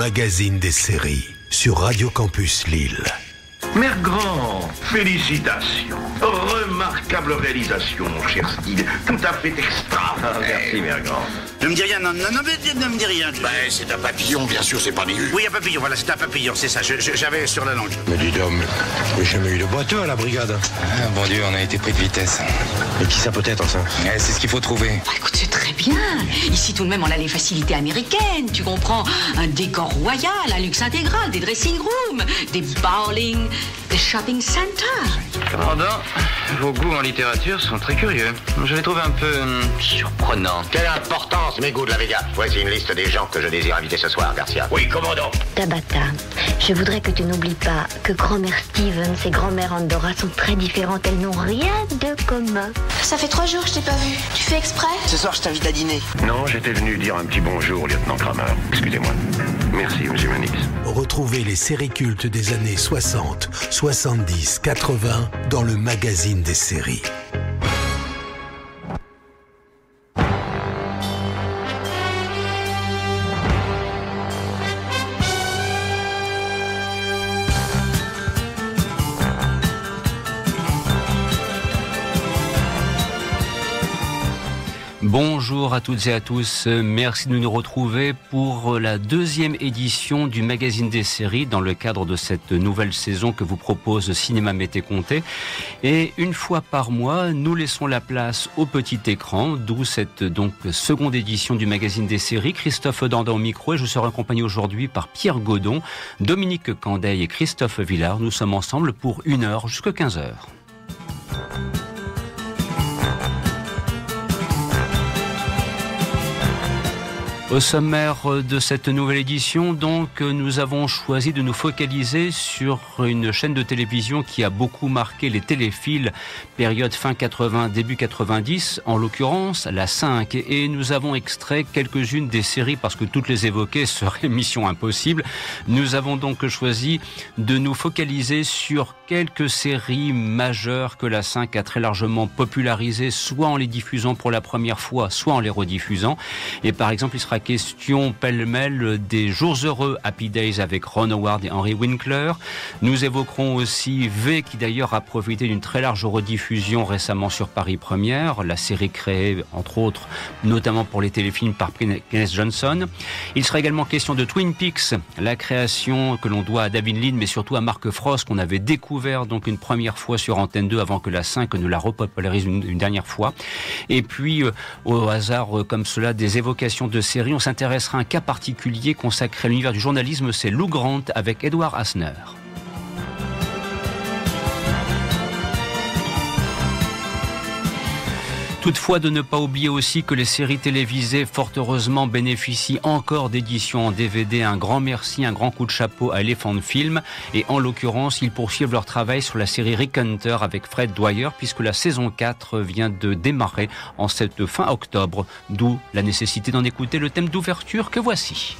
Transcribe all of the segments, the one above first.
magazine des séries sur Radio Campus Lille. Mère Grand, félicitations. Remarquable réalisation, cher Steve. Tout à fait extra. Merci, Mère Grand. Ne me dis rien, non, ne me dis rien. C'est un papillon, bien sûr, c'est pas des Oui, un papillon, voilà, c'est un papillon, c'est ça, j'avais sur la langue. Mais dis donc, j'ai jamais eu de boiteux à la brigade. Ah, bon Dieu, on a été pris de vitesse. Et qui ça peut être, ça? C'est ce qu'il faut trouver. Bah, écoute, c'est très bien. Ici, tout de même, on a les facilités américaines. Tu comprends? Un décor royal, un luxe intégral, des dressing rooms, des bowling, des shopping centers. Cependant, vos goûts en littérature sont très curieux. Je les trouve un peu surprenants. Quelle importance, mes goûts de la Vega. Voici une liste des gens que je désire inviter ce soir, Garcia. Oui, commandant. Tabata, je voudrais que tu n'oublies pas que grand-mère Stevens et grand-mère Andorra sont très différentes. Elles n'ont rien de commun. Ça fait 3 jours que je t'ai pas vu. Tu fais exprès? Ce soir, je t'invite à dîner. Non, j'étais venu dire un petit bonjour, lieutenant Kramer. Excusez-moi. Merci, monsieur Manix. Retrouvez les séries cultes des années 60, 70, 80 dans le magazine des séries. Bonjour à toutes et à tous, merci de nous retrouver pour la 2e édition du magazine des séries dans le cadre de cette nouvelle saison que vous propose Cinéma Mété Comté. Et une fois par mois, nous laissons la place au petit écran, d'où cette donc seconde édition du magazine des séries. Christophe Dandan au micro et je serai accompagné aujourd'hui par Pierre Godon, Dominique Candeille et Christophe Villard. Nous sommes ensemble pour 1 heure jusqu'à 15h. Au sommaire de cette nouvelle édition, donc, nous avons choisi de nous focaliser sur une chaîne de télévision qui a beaucoup marqué les téléphiles, période fin 80, début 90, en l'occurrence la 5. Et nous avons extrait quelques-unes des séries, parce que toutes les évoquer serait mission impossible. Nous avons donc choisi de nous focaliser sur quelques séries majeures que la 5 a très largement popularisées, soit en les diffusant pour la première fois, soit en les rediffusant. Et par exemple, il sera question pêle-mêle des Jours Heureux, Happy Days avec Ron Howard et Henry Winkler. Nous évoquerons aussi V, qui d'ailleurs a profité d'une très large rediffusion récemment sur Paris Première, la série créée entre autres notamment pour les téléfilms par Kenneth Johnson. Il sera également question de Twin Peaks, la création que l'on doit à David Lean mais surtout à Mark Frost, qu'on avait découvert donc une première fois sur Antenne 2 avant que la 5 ne la repopularise une dernière fois. Et puis au hasard comme cela des évocations de séries, on s'intéressera à un cas particulier consacré à l'univers du journalisme, c'est Lou Grant avec Edward Asner. Toutefois, de ne pas oublier aussi que les séries télévisées, fort heureusement, bénéficient encore d'éditions en DVD. Un grand merci, un grand coup de chapeau à Elephant Film. Et en l'occurrence, ils poursuivent leur travail sur la série Rick Hunter avec Fred Dwyer, puisque la saison 4 vient de démarrer en cette fin octobre. D'où la nécessité d'en écouter le thème d'ouverture que voici.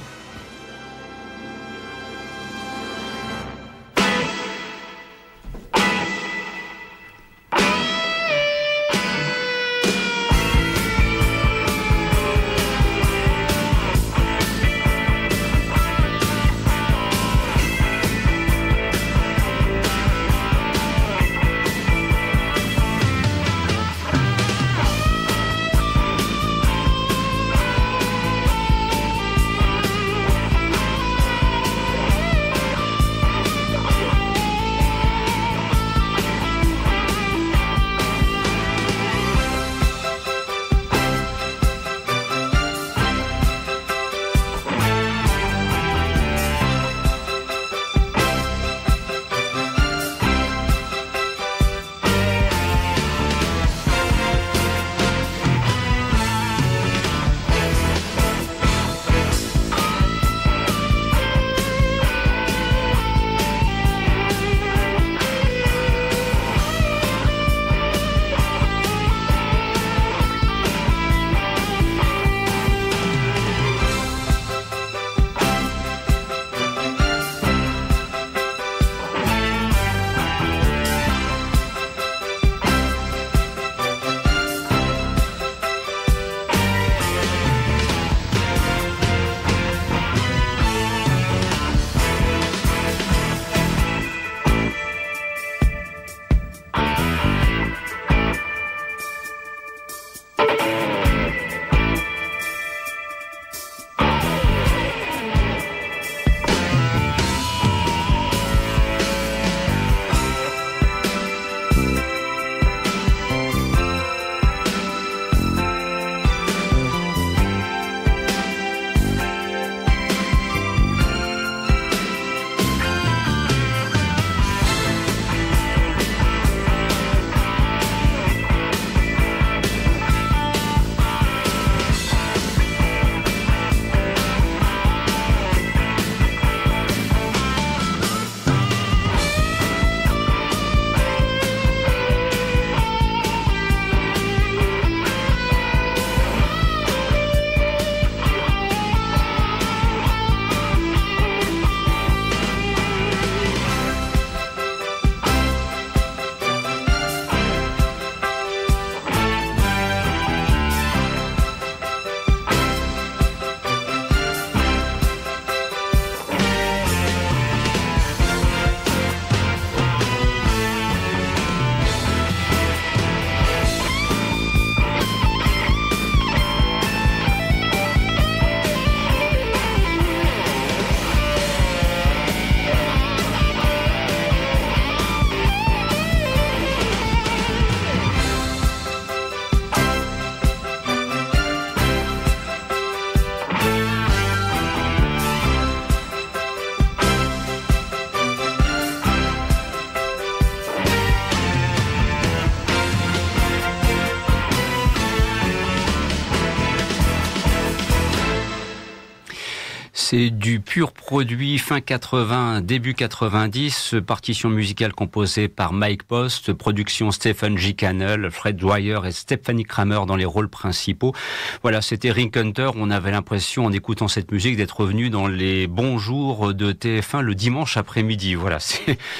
C'est du pur produit fin 80, début 90, partition musicale composée par Mike Post, production Stephen G. Cannell, Fred Dwyer et Stephanie Kramer dans les rôles principaux. Voilà, c'était Rick Hunter. On avait l'impression, en écoutant cette musique, d'être revenu dans les bons jours de TF1 le dimanche après-midi. Voilà,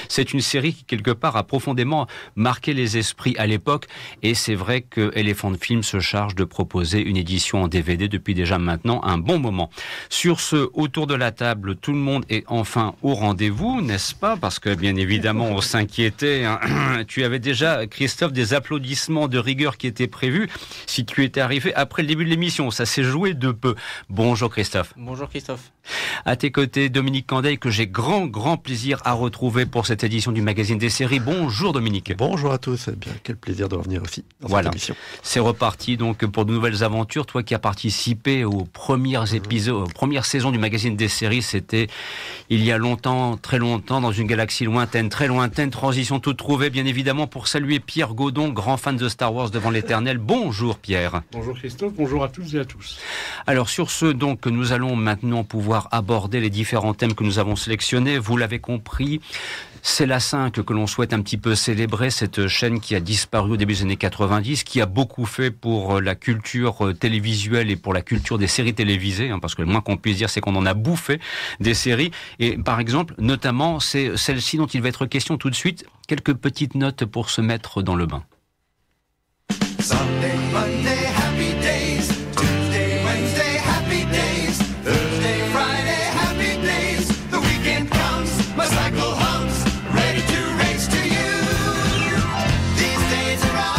c'est une série qui, quelque part, a profondément marqué les esprits à l'époque. Et c'est vrai que Elephant Film se charge de proposer une édition en DVD depuis déjà maintenant un bon moment. Sur ce, autour de la table, tout le monde est enfin au rendez-vous, n'est-ce pas? Parce que, bien évidemment, on s'inquiétait. Hein. Tu avais déjà, Christophe, des applaudissements de rigueur qui étaient prévus si tu étais arrivé après le début de l'émission. Ça s'est joué de peu. Bonjour Christophe. Bonjour Christophe. À tes côtés, Dominique Candeil, que j'ai grand plaisir à retrouver pour cette édition du magazine des séries. Bonjour Dominique. Bonjour à tous. Eh bien, quel plaisir de revenir aussi dans cette émission. C'est reparti donc pour de nouvelles aventures. Toi qui as participé aux premiers épisodes, aux premières saisons du magazine des séries, c'était il y a longtemps, très longtemps, dans une galaxie lointaine, très lointaine. Transition toute trouvée, bien évidemment, pour saluer Pierre Godon, grand fan de Star Wars devant l'éternel. Bonjour Pierre. Bonjour Christophe, bonjour à toutes et à tous. Alors sur ce, donc, nous allons maintenant pouvoir aborder les différents thèmes que nous avons sélectionnés. Vous l'avez compris, c'est la 5 que l'on souhaite un petit peu célébrer, cette chaîne qui a disparu au début des années 90, qui a beaucoup fait pour la culture télévisuelle et pour la culture des séries télévisées, hein, parce que le moins qu'on puisse dire, c'est qu'on en a bouffé des séries. Et par exemple, notamment, c'est celle-ci dont il va être question tout de suite. Quelques petites notes pour se mettre dans le bain. Sunday, Monday, happy days. Tuesday, Wednesday, happy days. Thursday, Friday, happy days. The weekend comes, my cycle hums, ready to race to you. These days are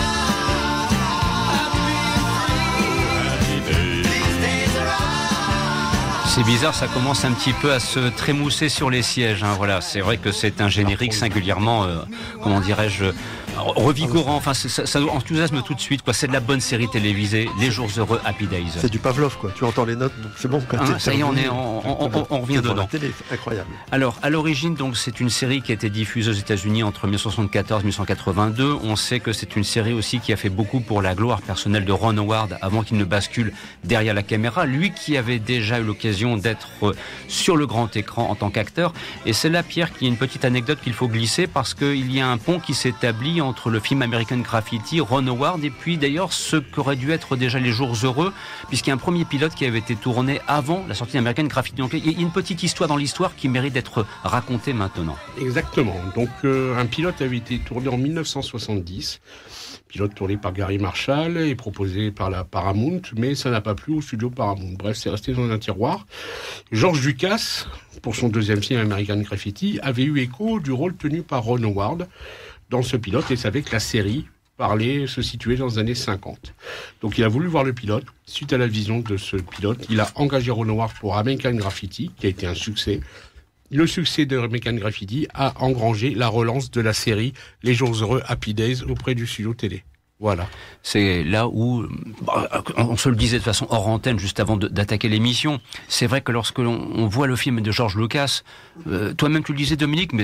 C'est bizarre, ça commence un petit peu à se trémousser sur les sièges. Hein, voilà, c'est vrai que c'est un générique singulièrement, comment dirais-je, revigorant. Enfin, ça enthousiasme tout de suite. Quoi, c'est de la bonne série télévisée. Les jours heureux, Happy Days. C'est du Pavlov, quoi. Tu entends les notes, donc c'est bon. Ça y est, on revient dedans. La télé, incroyable. Alors, à l'origine, donc, c'est une série qui a été diffusée aux États-Unis entre 1974 et 1982. On sait que c'est une série aussi qui a fait beaucoup pour la gloire personnelle de Ron Howard avant qu'il ne bascule derrière la caméra. Lui qui avait déjà eu l'occasion d'être sur le grand écran en tant qu'acteur. Et c'est là, Pierre, qu'il y a une petite anecdote qu'il faut glisser parce qu'il y a un pont qui s'établit entre le film American Graffiti, Ron Howard, et puis d'ailleurs ce qu'aurait dû être déjà Les Jours Heureux, puisqu'il y a un premier pilote qui avait été tourné avant la sortie d'American Graffiti. Donc il y a une petite histoire dans l'histoire qui mérite d'être racontée maintenant. Exactement. Donc un pilote avait été tourné en 1970. Pilote tourné par Gary Marshall et proposé par la Paramount, mais ça n'a pas plu au studio Paramount. Bref, c'est resté dans un tiroir. George Lucas, pour son deuxième film American Graffiti, avait eu écho du rôle tenu par Ron Howard dans ce pilote et savait que la série se situait dans les années 50. Donc il a voulu voir le pilote. Suite à la vision de ce pilote, il a engagé Ron Howard pour American Graffiti, qui a été un succès. Le succès de American Graffiti a engrangé la relance de la série Les Jours Heureux, Happy Days auprès du studio télé. Voilà. C'est là où, on se le disait de façon hors antenne juste avant d'attaquer l'émission, c'est vrai que lorsque l'on voit le film de George Lucas, toi-même tu le disais Dominique, mais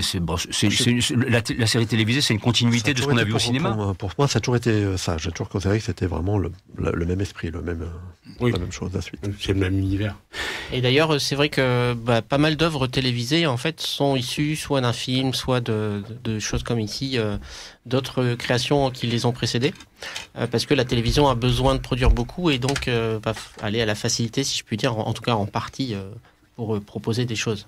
la série télévisée c'est une continuité de ce qu'on a vu au cinéma. Pour moi ça a toujours été ça, j'ai toujours considéré que c'était vraiment le même esprit, la même chose, la suite. C'est le même univers. Et d'ailleurs c'est vrai que pas mal d'œuvres télévisées en fait sont issues soit d'un film, soit de choses comme ici, d'autres créations qui les ont précédées. Parce que la télévision a besoin de produire beaucoup et donc aller à la facilité, si je puis dire, en tout cas en partie, pour proposer des choses.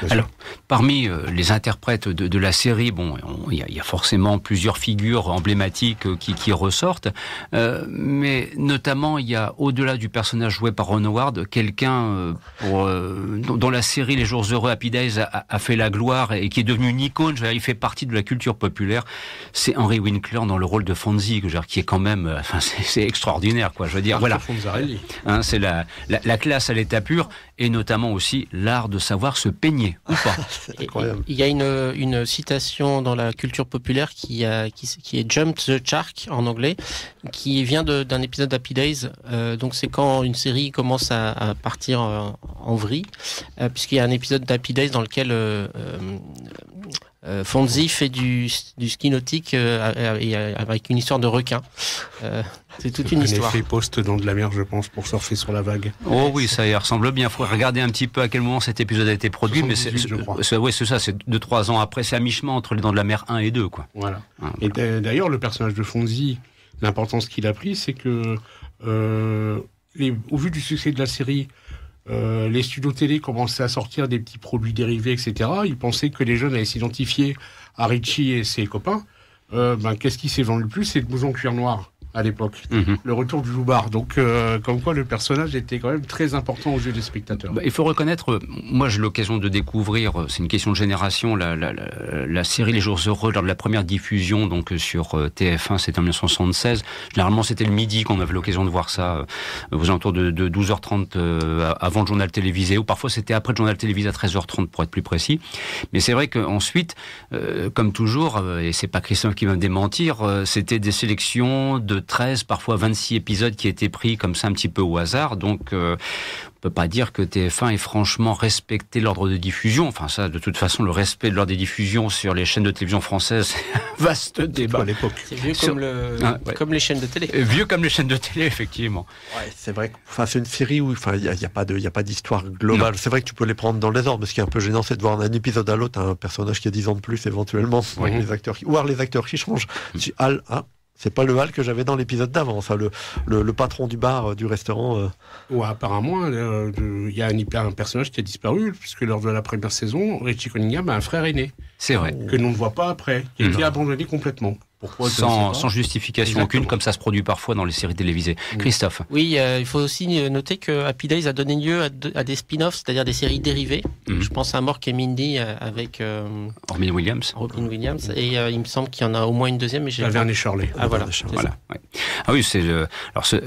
Alors, parmi les interprètes de la série, bon, il y a forcément plusieurs figures emblématiques qui ressortent, mais notamment il y a, au-delà du personnage joué par Ron Howard, quelqu'un dont la série Les Jours Heureux, Happy Days a fait la gloire et qui est devenu une icône. Il fait partie de la culture populaire. C'est Henry Winkler dans le rôle de Fonzie, qui est quand même, c'est extraordinaire, quoi. Je veux dire, voilà. Hein, c'est la classe à l'état pur et notamment aussi l'art de savoir se peigner ou pas. C'est incroyable. Il y a une citation dans la culture populaire qui est Jump the Shark en anglais, qui vient d'un épisode d'Happy Days. Donc c'est quand une série commence à partir en vrille, puisqu'il y a un épisode d'Happy Days dans lequel Fonzie fait du ski nautique avec une histoire de requin. C'est toute une histoire. Un effet poste dans de la mer, je pense, pour surfer sur la vague. Oh oui, ça y ressemble bien. Il faut regarder un petit peu à quel moment cet épisode a été produit, mais c'est 2-3 ans après. C'est à mi-chemin entre les Dents de la Mer 1 et 2, quoi. Voilà. Et d'ailleurs, le personnage de Fonzie, l'importance qu'il a pris, c'est que, au vu du succès de la série, les studios télé commençaient à sortir des petits produits dérivés, etc. Ils pensaient que les jeunes allaient s'identifier à Richie et ses copains. Qu'est-ce qui s'est vendu le plus? C'est le blouson cuir noir. À l'époque, le retour du loupard. Donc, comme quoi le personnage était quand même très important aux yeux des spectateurs. Il faut reconnaître, moi j'ai l'occasion de découvrir, c'est une question de génération, la série Les Jours Heureux lors de la première diffusion, donc sur TF1, c'était en 1976. Généralement, c'était le midi qu'on avait l'occasion de voir ça, aux alentours de 12h30 avant le journal télévisé, ou parfois c'était après le journal télévisé à 13h30 pour être plus précis. Mais c'est vrai qu'ensuite, comme toujours, et c'est pas Christophe qui va me démentir, c'était des sélections de 13, parfois 26 épisodes qui étaient pris comme ça un petit peu au hasard. Donc, on peut pas dire que TF1 ait franchement respecté l'ordre de diffusion. Enfin, ça, de toute façon, le respect de l'ordre des diffusions sur les chaînes de télévision françaises, c'est un vaste débat. À l'époque. C'est vieux comme les chaînes de télé. Vieux comme les chaînes de télé, effectivement. Ouais, c'est vrai que c'est une série où il n'y a pas d'histoire globale. C'est vrai que tu peux les prendre dans les ordres, mais ce qui est un peu gênant, c'est de voir d'un épisode à l'autre un personnage qui a 10 ans de plus, éventuellement. Oui. Les acteurs qui changent. C'est pas le Hal que j'avais dans l'épisode d'avant, ça, le patron du bar, du restaurant. Ouais, apparemment, il y a un personnage qui a disparu, puisque lors de la première saison, Richie Cunningham a un frère aîné. C'est vrai. Que l'on ne voit pas après, qui a été abandonné complètement. Pourquoi sans justification aucune, comme ça se produit parfois dans les séries télévisées. Christophe. Oui, il faut aussi noter que Happy Days a donné lieu à des spin-offs, c'est-à-dire des séries dérivées. Je pense à Mork et Mindy avec Robin Williams. Et il me semble qu'il y en a au moins une deuxième. Mais Laverne et Shirley. Ah voilà. Ouais. Ah oui,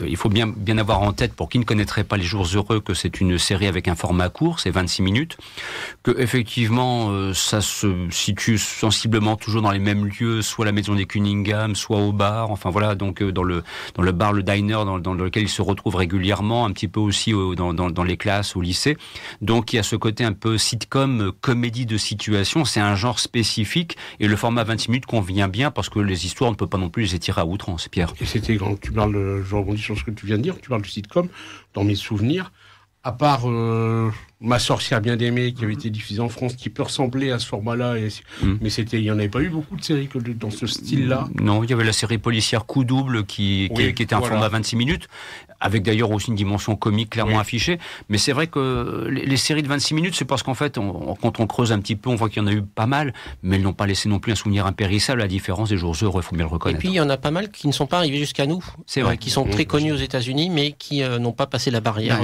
il faut bien avoir en tête, pour qui ne connaîtrait pas Les Jours Heureux, que c'est une série avec un format court, c'est 26 minutes, que effectivement ça se situe sensiblement toujours dans les mêmes lieux, soit la maison des Cunningham, soit au bar, enfin voilà, donc dans le bar, le diner dans lequel ils se retrouvent régulièrement, un petit peu aussi dans les classes, au lycée. Donc il y a ce côté un peu sitcom, comédie de situation, c'est un genre spécifique, et le format 26 minutes convient bien parce que les histoires, on ne peut pas non plus les étirer à outrance, Pierre. Et c'était quand tu parles, je rebondis sur ce que tu viens de dire, tu parles du sitcom, dans mes souvenirs, à part Ma sorcière bien aimée qui avait été diffusée en France, qui peut ressembler à ce format-là, mais il n'y en avait pas eu beaucoup de séries dans ce style-là. Non, il y avait la série policière Coup Double qui était un format 26 minutes, avec d'ailleurs aussi une dimension comique clairement affichée. Mais c'est vrai que les séries de 26 minutes, c'est parce qu'en fait, quand on creuse un petit peu, on voit qu'il y en a eu pas mal, mais elles n'ont pas laissé non plus un souvenir impérissable, à la différence des Jours Heureux, il faut bien le reconnaître. Et puis il y en a pas mal qui ne sont pas arrivés jusqu'à nous, c'est vrai, qui sont très connus aux États-Unis, mais qui n'ont pas passé la barrière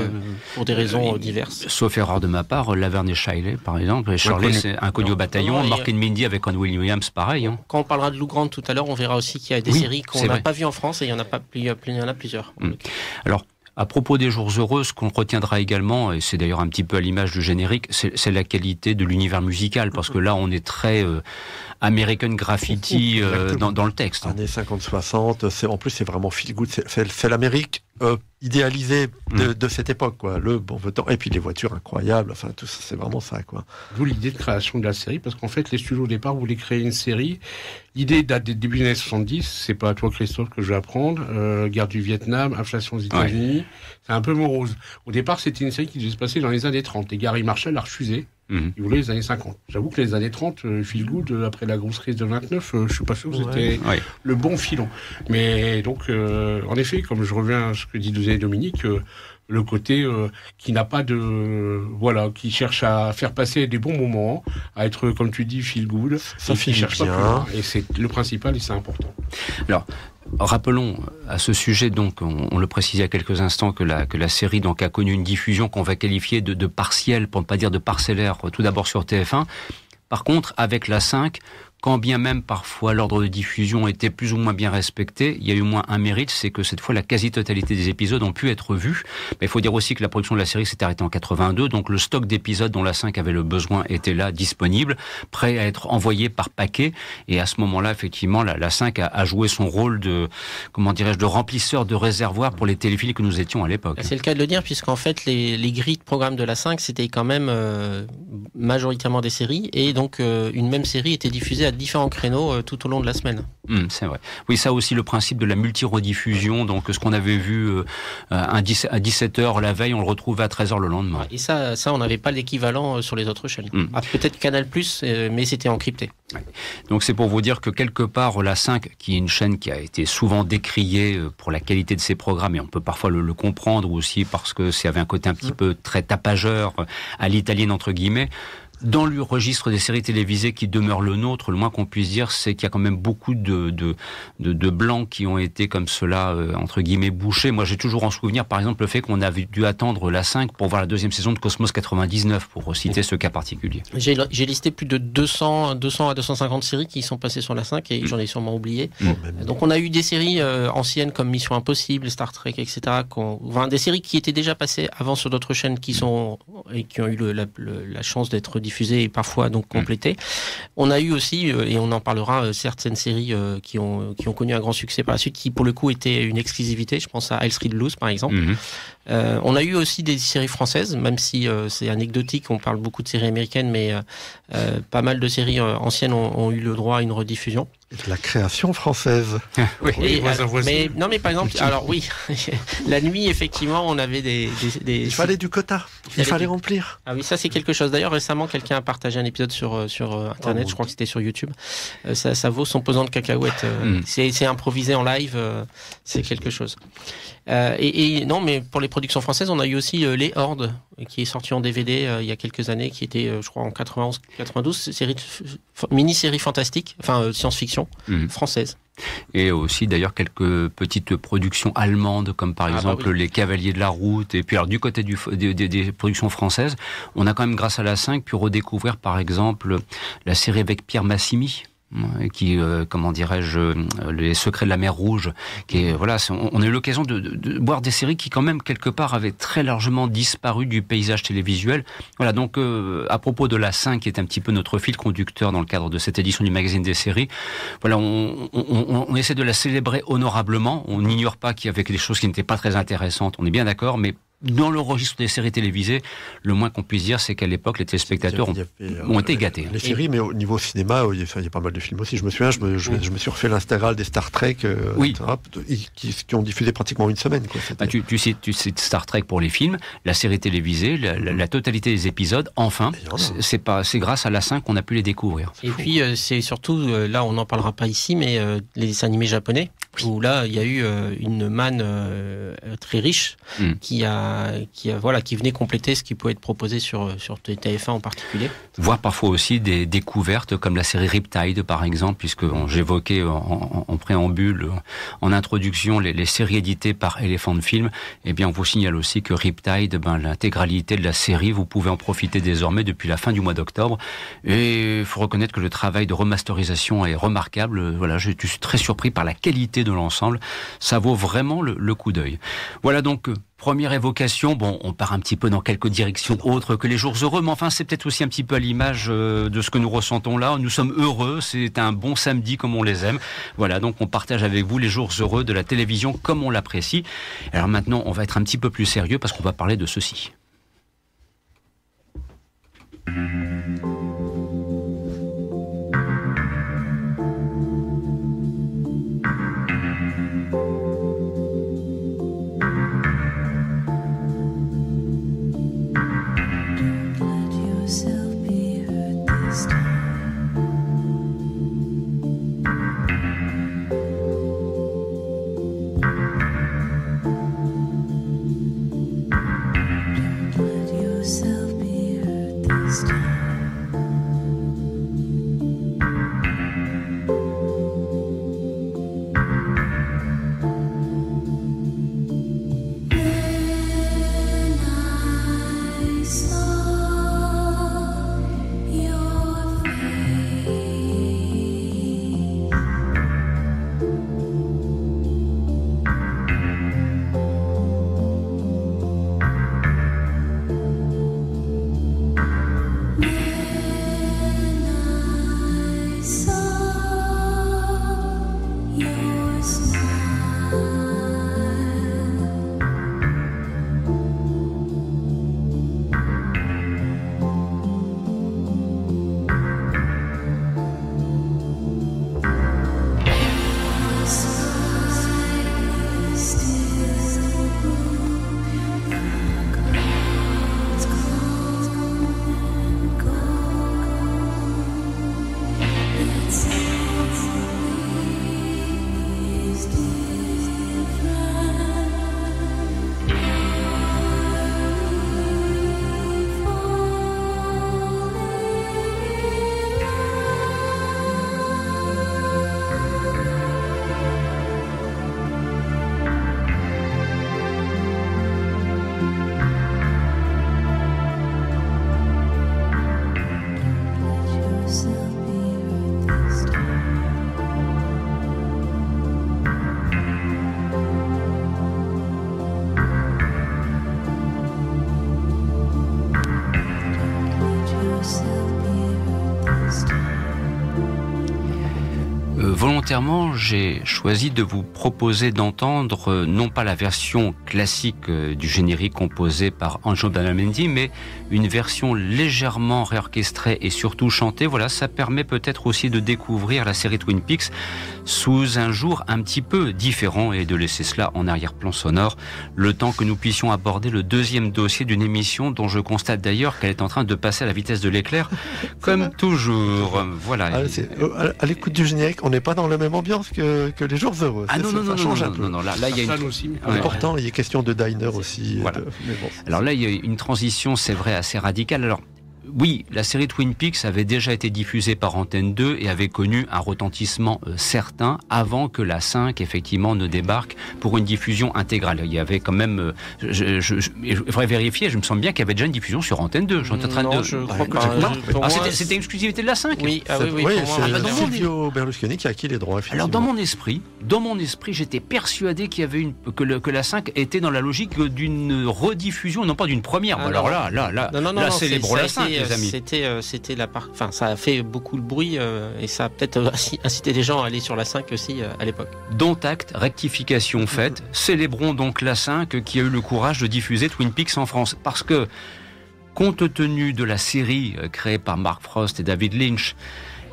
pour des raisons diverses. Sauf erreur de ma part, Laverne et Shirley, par exemple. Et Shirley, c'est Inconnu au bataillon. Mork et Mindy avec Ron Williams, pareil. Quand on parlera de Lou Grant tout à l'heure, on verra aussi qu'il y a des séries qu'on n'a pas vues en France, et il y en a plusieurs. Alors, à propos des Jours Heureux, ce qu'on retiendra également, et c'est d'ailleurs un petit peu à l'image du générique, c'est la qualité de l'univers musical, parce que là, on est très American Graffiti dans le texte. Années 50-60, en plus, c'est vraiment feel good, c'est l'Amérique idéalisée de cette époque, quoi. Le bon temps, et puis les voitures incroyables, enfin, tout ça, c'est vraiment ça, quoi. D'où l'idée de création de la série, parce qu'en fait, les studios au départ voulaient créer une série. L'idée date des débuts des années 70, c'est pas à toi, Christophe, que je vais apprendre. Guerre du Vietnam, inflation aux États-Unis, c'est un peu morose. Au départ, c'était une série qui devait se passer dans les années 30, et Gary Marshall a refusé. Il voulait les années 50. J'avoue que les années 30, feel good, après la grosse crise de 29, je suis pas sûr que c'était le bon filon. Mais donc, en effet, comme je reviens à ce que dit Dominique, le côté qui n'a pas qui cherche à faire passer des bons moments, à être, comme tu dis, feel good, ça cherche pas plus loin. Et c'est le principal, et c'est important. Alors, rappelons à ce sujet, donc, on le précisait il y a quelques instants, que la série donc a connu une diffusion qu'on va qualifier de partielle, pour ne pas dire de parcellaire, tout d'abord sur TF1. Par contre, avec la 5, quand bien même parfois l'ordre de diffusion était plus ou moins bien respecté, il y a eu moins un mérite, c'est que cette fois la quasi-totalité des épisodes ont pu être vus. Mais il faut dire aussi que la production de la série s'est arrêtée en 82, donc le stock d'épisodes dont la 5 avait le besoin était là, disponible, prêt à être envoyé par paquet. Et à ce moment-là, effectivement, la 5 a joué son rôle de, de remplisseur de réservoir pour les téléphiles que nous étions à l'époque. C'est le cas de le dire, puisqu'en fait, les grilles de programme de la 5, c'était quand même majoritairement des séries, et donc une même série était diffusée à différents créneaux tout au long de la semaine. C'est vrai. Oui, ça aussi le principe de la multi-rediffusion, donc ce qu'on avait vu à 17h la veille, on le retrouve à 13h le lendemain. Et ça on n'avait pas l'équivalent sur les autres chaînes. Peut-être Canal+, mais c'était encrypté. Ouais. Donc c'est pour vous dire que quelque part la 5, qui est une chaîne qui a été souvent décriée pour la qualité de ses programmes, et on peut parfois le comprendre aussi parce que ça avait un côté un petit peu très tapageur à l'italienne entre guillemets. Dans le registre des séries télévisées qui demeure le nôtre, le moins qu'on puisse dire, c'est qu'il y a quand même beaucoup de blancs qui ont été comme cela, entre guillemets, bouchés. Moi, j'ai toujours en souvenir, par exemple, le fait qu'on avait dû attendre la 5 pour voir la deuxième saison de Cosmos 99, pour citer ce cas particulier. J'ai listé plus de 200 à 250 séries qui sont passées sur la 5 et j'en ai sûrement oublié. Donc, on a eu des séries anciennes comme Mission Impossible, Star Trek, etc. Des séries qui étaient déjà passées avant sur d'autres chaînes qui ont eu la chance d'être diffusées et parfois donc complétées. On a eu aussi, et on en parlera, certaines séries qui ont connu un grand succès par la suite, qui pour le coup étaient une exclusivité. Je pense à Hell's Read Loose par exemple. On a eu aussi des séries françaises, même si c'est anecdotique, on parle beaucoup de séries américaines, mais pas mal de séries anciennes ont eu le droit à une rediffusion. La création française. Oui, mais par exemple, alors oui, la nuit, effectivement, on avait des il fallait du quota, il fallait remplir. Ah oui, ça c'est quelque chose. D'ailleurs, récemment, quelqu'un a partagé un épisode sur Internet, je crois que c'était sur YouTube. Ça vaut son pesant de cacahuètes. C'est improvisé en live, c'est quelque chose. Et non, mais pour les productions françaises, on a eu aussi Les Hordes, qui est sorti en DVD il y a quelques années, qui était, je crois, en 91-92, mini-série fantastique, enfin science-fiction française. Et aussi d'ailleurs quelques petites productions allemandes comme par exemple Les Cavaliers de la Route. Et puis alors du côté des productions françaises, on a quand même grâce à la 5 pu redécouvrir par exemple la série avec Pierre Massimi, qui comment dirais-je, Les Secrets de la Mer Rouge, qui est, voilà, on a eu l'occasion de voir des séries qui quand même quelque part avaient très largement disparu du paysage télévisuel. Voilà, donc à propos de la 5 qui est un petit peu notre fil conducteur dans le cadre de cette édition du magazine des séries, voilà, on essaie de la célébrer honorablement. On n'ignore pas qu'il y avait des choses qui n'étaient pas très intéressantes, on est bien d'accord, mais dans le registre des séries télévisées, le moins qu'on puisse dire, c'est qu'à l'époque, les téléspectateurs ont été gâtés. Les séries, mais au niveau cinéma, il y a pas mal de films aussi. Je me souviens, je me suis refait l'intégrale des Star Trek, qui ont diffusé pratiquement une semaine. Quoi. Tu cites Star Trek pour les films, la série télévisée, la totalité des épisodes, enfin, c'est grâce à la 5 qu'on a pu les découvrir. Et puis, c'est surtout, là, on n'en parlera pas ici, mais les dessins animés japonais, où là, il y a eu une manne très riche qui venait compléter ce qui pouvait être proposé sur TF1 en particulier. Voire parfois aussi des découvertes comme la série Riptide par exemple, puisque j'évoquais en préambule, en introduction, les séries éditées par Elephant Film. Eh bien, on vous signale aussi que Riptide, l'intégralité de la série, vous pouvez en profiter désormais depuis la fin du mois d'octobre. Et il faut reconnaître que le travail de remasterisation est remarquable. Voilà, je suis très surpris par la qualité de l'ensemble. Ça vaut vraiment le coup d'œil. Voilà donc première évocation, on part un petit peu dans quelques directions autres que les jours heureux, mais enfin c'est peut-être aussi un petit peu à l'image de ce que nous ressentons là. Nous sommes heureux, c'est un bon samedi comme on les aime. Voilà, donc on partage avec vous les jours heureux de la télévision comme on l'apprécie. Alors maintenant, on va être un petit peu plus sérieux parce qu'on va parler de ceci. volontairement, j'ai choisi de vous proposer d'entendre non pas la version classique du générique composé par Anjo Badalamenti, mais une version légèrement réorchestrée et surtout chantée. Voilà, ça permet peut-être aussi de découvrir la série Twin Peaks sous un jour un petit peu différent et de laisser cela en arrière-plan sonore, le temps que nous puissions aborder le deuxième dossier d'une émission dont je constate d'ailleurs qu'elle est en train de passer à la vitesse de l'éclair, comme toujours. Voilà. À l'écoute du générique, on n'est pas dans la même ambiance que les jours heureux. Ah non, là il y a important, il y a question de diner aussi. Voilà. Alors là, il y a une transition, c'est vrai, assez radicale. Alors, oui, la série Twin Peaks avait déjà été diffusée par Antenne 2 et avait connu un retentissement certain avant que la 5, effectivement, ne débarque pour une diffusion intégrale. Il y avait quand même... je voudrais vérifier, je me sens bien qu'il y avait déjà une diffusion sur Antenne 2. Non, je crois pas. C'était une exclusivité de la 5 ? Oui, c'est Silvio Berlusconi qui a acquis les droits. Alors, dans mon esprit, j'étais persuadé qu'il y avait que la 5 était dans la logique d'une rediffusion, non pas d'une première. Alors là, célébrons la 5. C'était la part. Enfin, ça a fait beaucoup de bruit et ça a peut-être incité les gens à aller sur la 5 aussi à l'époque. Dont acte, rectification faite. Célébrons donc la 5 qui a eu le courage de diffuser Twin Peaks en France. Parce que, compte tenu de la série créée par Mark Frost et David Lynch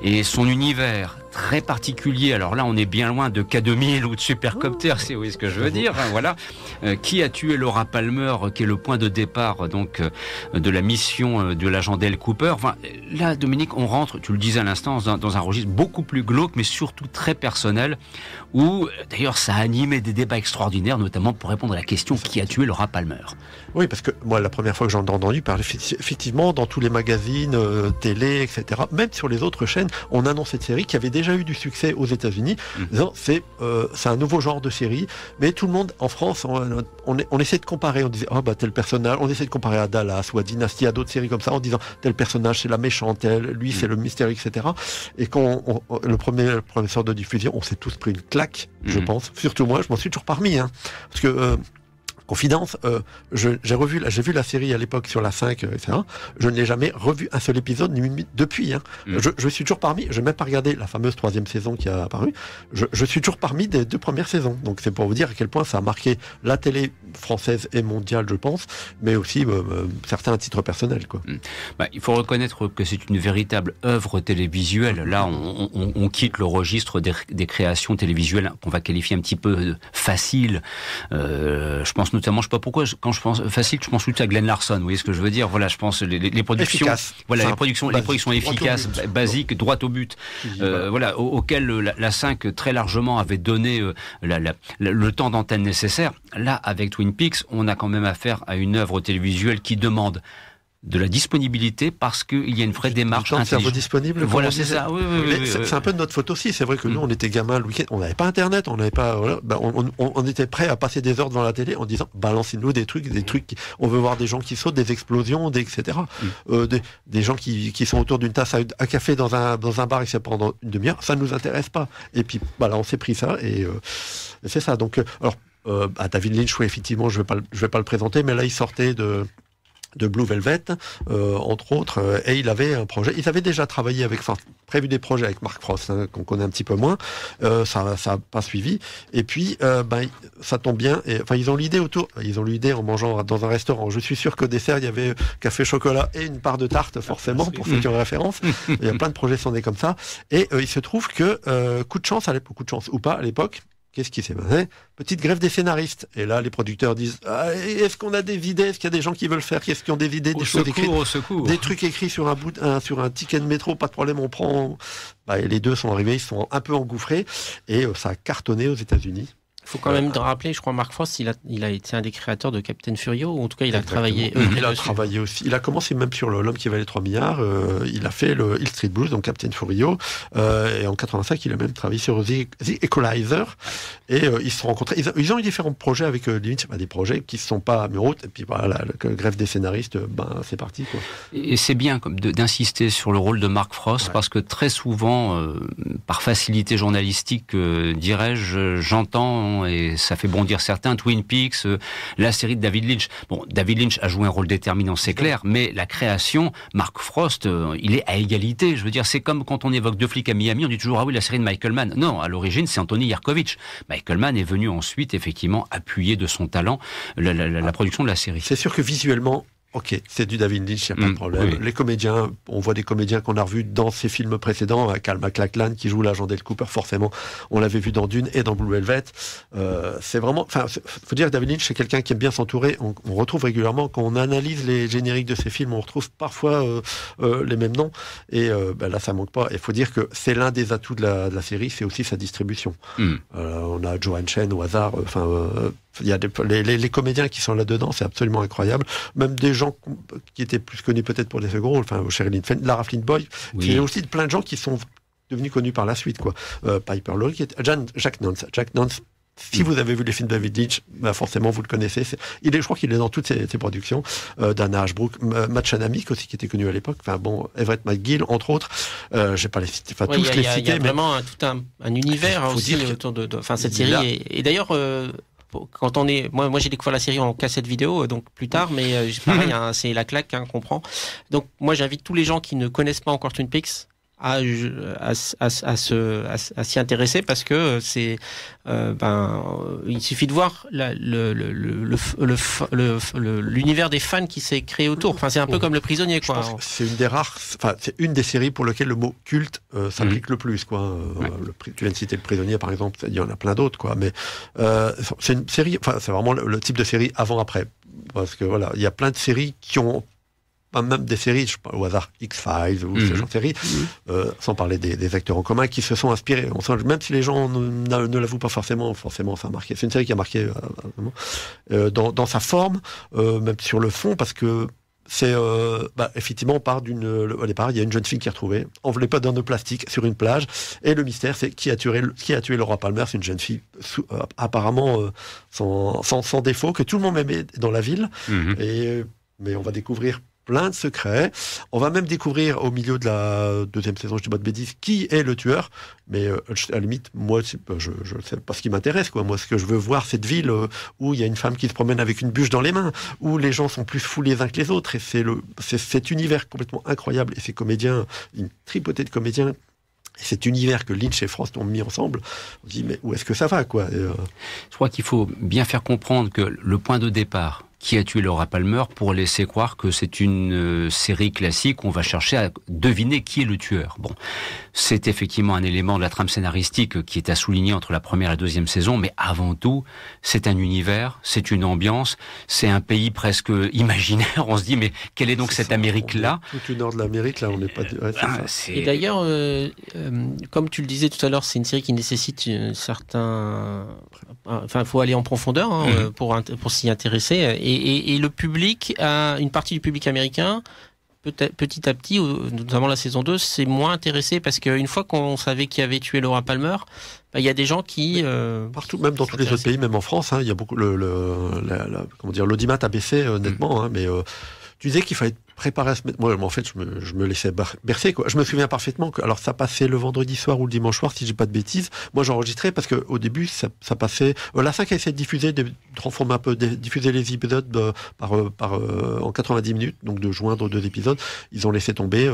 et son univers très particulier, alors là on est bien loin de K2000 ou de Supercopter, si vous voyez ce que je veux dire, voilà. Qui a tué Laura Palmer, qui est le point de départ donc de la mission de l'agent Dale Cooper. Enfin, là, Dominique, on rentre, tu le disais à l'instant, dans un registre beaucoup plus glauque, mais surtout très personnel, où d'ailleurs ça a animé des débats extraordinaires, notamment pour répondre à la question qui a tué Laura Palmer. Oui, parce que moi, la première fois que j'en ai entendu parler, effectivement, dans tous les magazines, télé, etc., même sur les autres chaînes, on annonce cette série qui avait déjà eu du succès aux États-Unis. C'est un nouveau genre de série, mais tout le monde en France, on essaie de comparer. On disait tel personnage, on essaie de comparer à Dallas ou à Dynasty, à d'autres séries comme ça, en disant tel personnage c'est la méchante, lui c'est le mystère, etc. Et quand le premier sort de diffusion, on s'est tous pris une claque, je pense. Surtout moi, je m'en suis toujours pas remis, parce que confidence, j'ai vu la série à l'époque sur la 5, etc. Je ne l'ai jamais revu un seul épisode depuis. Je suis toujours parmi, je n'ai même pas regardé la fameuse 3e saison qui a apparu, je suis toujours parmi des 2 premières saisons. Donc c'est pour vous dire à quel point ça a marqué la télé française et mondiale, je pense, mais aussi certains titres personnels, quoi. Il faut reconnaître que c'est une véritable œuvre télévisuelle. Là, on quitte le registre des créations télévisuelles qu'on va qualifier un petit peu faciles. Je pense notamment, je sais pas pourquoi, quand je pense facile, je pense tout à Glenn Larson. Vous voyez ce que je veux dire ? Voilà, je pense les productions, efficace. Voilà, les productions efficaces, basiques, droit au but, voilà, auxquelles la 5 très largement avait donné le temps d'antenne nécessaire. Là, avec Twin Peaks, on a quand même affaire à une œuvre télévisuelle qui demande de la disponibilité parce qu'il y a une vraie démarche cerveau disponible. Voilà, c'est ça. Oui, c'est un peu de notre faute aussi. C'est vrai que nous, on était gamins le week-end, on n'avait pas Internet, on n'avait pas. Voilà, on était prêt à passer des heures devant la télé en disant balancez-nous des trucs. On veut voir des gens qui sautent, des explosions, etc. Des gens qui sont autour d'une tasse à café dans un bar et c'est pendant une demi-heure. Ça ne nous intéresse pas. Et puis, on s'est pris ça et c'est ça. Donc, David Lynch, oui, effectivement, je vais pas le présenter, mais là, il sortait de Blue Velvet, entre autres, et il avait un projet. Ils avaient déjà prévu des projets avec Mark Frost, qu'on connaît un petit peu moins. Ça n'a pas suivi. Et puis, ça tombe bien. Ils ont l'idée en mangeant dans un restaurant. Je suis sûr qu'au dessert, il y avait café chocolat et une part de tarte, forcément, pour ceux qui ont référence. Il y a plein de projets sont nés comme ça. Et il se trouve que, coup de chance ou pas à l'époque, qu'est-ce qui s'est passé ? Petite grève des scénaristes. Et là, les producteurs disent est-ce qu'on a des idées ? Est-ce qu'il y a des gens qui veulent faire ? Qu'est-ce qui ont des idées ? Des choses écrites, des trucs écrits sur un ticket de métro, pas de problème, on prend. Et les deux sont arrivés, ils sont un peu engouffrés. Et ça a cartonné aux États-Unis. Il faut quand même rappeler, je crois, Mark Frost, il a été un des créateurs de Captain Furio, ou en tout cas, il a travaillé. Il a travaillé aussi. Il a commencé même sur l'homme qui valait 3 milliards. Il a fait le Hill Street Blues, donc Captain Furio. Et en 85, il a même travaillé sur The Equalizer. Et ils se sont rencontrés. Ils ont eu différents projets avec Lynch, des projets qui ne sont pas murs. Et puis voilà, la grève des scénaristes, c'est parti, quoi. Et c'est bien d'insister sur le rôle de Mark Frost, parce que très souvent, par facilité journalistique, dirais-je, j'entends création et ça fait bondir certains. Twin Peaks, la série de David Lynch. Bon, David Lynch a joué un rôle déterminant, c'est clair, mais la création, Mark Frost, il est à égalité. Je veux dire, c'est comme quand on évoque Deux flics à Miami, on dit toujours, ah oui, la série de Michael Mann. Non, à l'origine, c'est Anthony Yerkovich. Michael Mann est venu ensuite, effectivement, appuyer de son talent la production de la série. C'est sûr que visuellement, ok, c'est du David Lynch, il n'y a pas de problème. Oui. Les comédiens, on voit des comédiens qu'on a revus dans ses films précédents, Cal MacLachlan qui joue l'agent Dale Cooper, forcément, on l'avait vu dans Dune et dans Blue Velvet. C'est vraiment, enfin, faut dire que David Lynch, c'est quelqu'un qui aime bien s'entourer. On retrouve régulièrement, quand on analyse les génériques de ses films, on retrouve parfois les mêmes noms. Et là, ça manque pas. Il faut dire que c'est l'un des atouts de la série, c'est aussi sa distribution. On a Joanne Chen au hasard, il y a les comédiens qui sont là-dedans, c'est absolument incroyable. Même des gens qui étaient plus connus peut-être pour les seconds rôles, enfin, Sherilyn Fenn, Lara Flynn Boyle. Oui. Il y a aussi plein de gens qui sont devenus connus par la suite, quoi. Piper Laurie, Jack Nance. Si vous avez vu les films de David Lynch, forcément vous le connaissez. Je crois qu'il est dans toutes ses productions. Dana Ashbrook, Matt Chanamick aussi qui était connu à l'époque. Enfin bon, Everett McGill entre autres. J'ai pas les citer, tous les citer. Il y a vraiment tout un univers aussi autour de cette série. Et d'ailleurs. Quand on est, moi j'ai découvert la série en cassette vidéo, donc plus tard, mais pareil, c'est la claque qu'on prend. Donc moi j'invite tous les gens qui ne connaissent pas encore Twin Peaks à s'y intéresser parce que c'est il suffit de voir l'univers des fans qui s'est créé autour. Enfin c'est un peu comme Le Prisonnier, quoi. C'est une des rares, c'est une des séries pour lesquelles le mot culte s'applique le plus, quoi. Tu viens de citer Le Prisonnier par exemple, il y en a plein d'autres, quoi. Mais c'est une série, c'est vraiment le type de série avant-après, parce que voilà, il y a plein de séries qui ont même des séries, je sais pas, au hasard, X-Files ou ce genre de séries, sans parler des acteurs en commun qui se sont inspirés. On sent, même si les gens ne l'avouent pas forcément ça a marqué. C'est une série qui a marqué dans sa forme, même sur le fond, parce que c'est effectivement on part au départ il y a une jeune fille qui est retrouvée enveloppée dans de plastique sur une plage et le mystère c'est qui a tué Laura Palmer. C'est une jeune fille apparemment sans défaut que tout le monde aimait dans la ville mais on va découvrir plein de secrets. On va même découvrir au milieu de la deuxième saison, je dis pas de bêtises, qui est le tueur. Mais à la limite, moi, je sais pas ce qui m'intéresse, quoi. Moi, ce que je veux voir, cette ville où il y a une femme qui se promène avec une bûche dans les mains, où les gens sont plus fous les uns que les autres. Et c'est cet univers complètement incroyable. Et ces comédiens, une tripotée de comédiens, et cet univers que Lynch et Frost ont mis ensemble, on se dit, mais où est-ce que ça va, quoi. Je crois qu'il faut bien faire comprendre que le point de départ, Qui a tué Laura Palmer, pour laisser croire que c'est une série classique où on va chercher à deviner qui est le tueur. Bon, c'est effectivement un élément de la trame scénaristique qui est à souligner entre la première et la deuxième saison, mais avant tout, c'est un univers, c'est une ambiance, c'est un pays presque imaginaire. On se dit, mais quelle est donc cette Amérique-là ? Tout le nord de l'Amérique, là, on n'est pas... Et d'ailleurs, comme tu le disais tout à l'heure, c'est une série qui nécessite un certain... Enfin, il faut aller en profondeur pour s'y intéresser. Et le public, une partie du public américain, petit à petit, notamment la saison 2, c'est moins intéressé parce qu'une fois qu'on savait qui avait tué Laura Palmer, il y a des gens qui... partout, même dans tous les autres pays, même en France, il y a beaucoup... l'audimat a baissé nettement, mais tu disais qu'il fallait être préparé à se mettre... Moi, en fait, je me laissais bercer, quoi. Je me souviens parfaitement que... Alors, ça passait le vendredi soir ou le dimanche soir, si j'ai pas de bêtises. Moi, j'enregistrais parce qu'au début, ça passait... La 5 a essayé de diffuser, de transformer un peu, diffuser les épisodes en 90 minutes, donc de joindre 2 épisodes. Ils ont laissé tomber.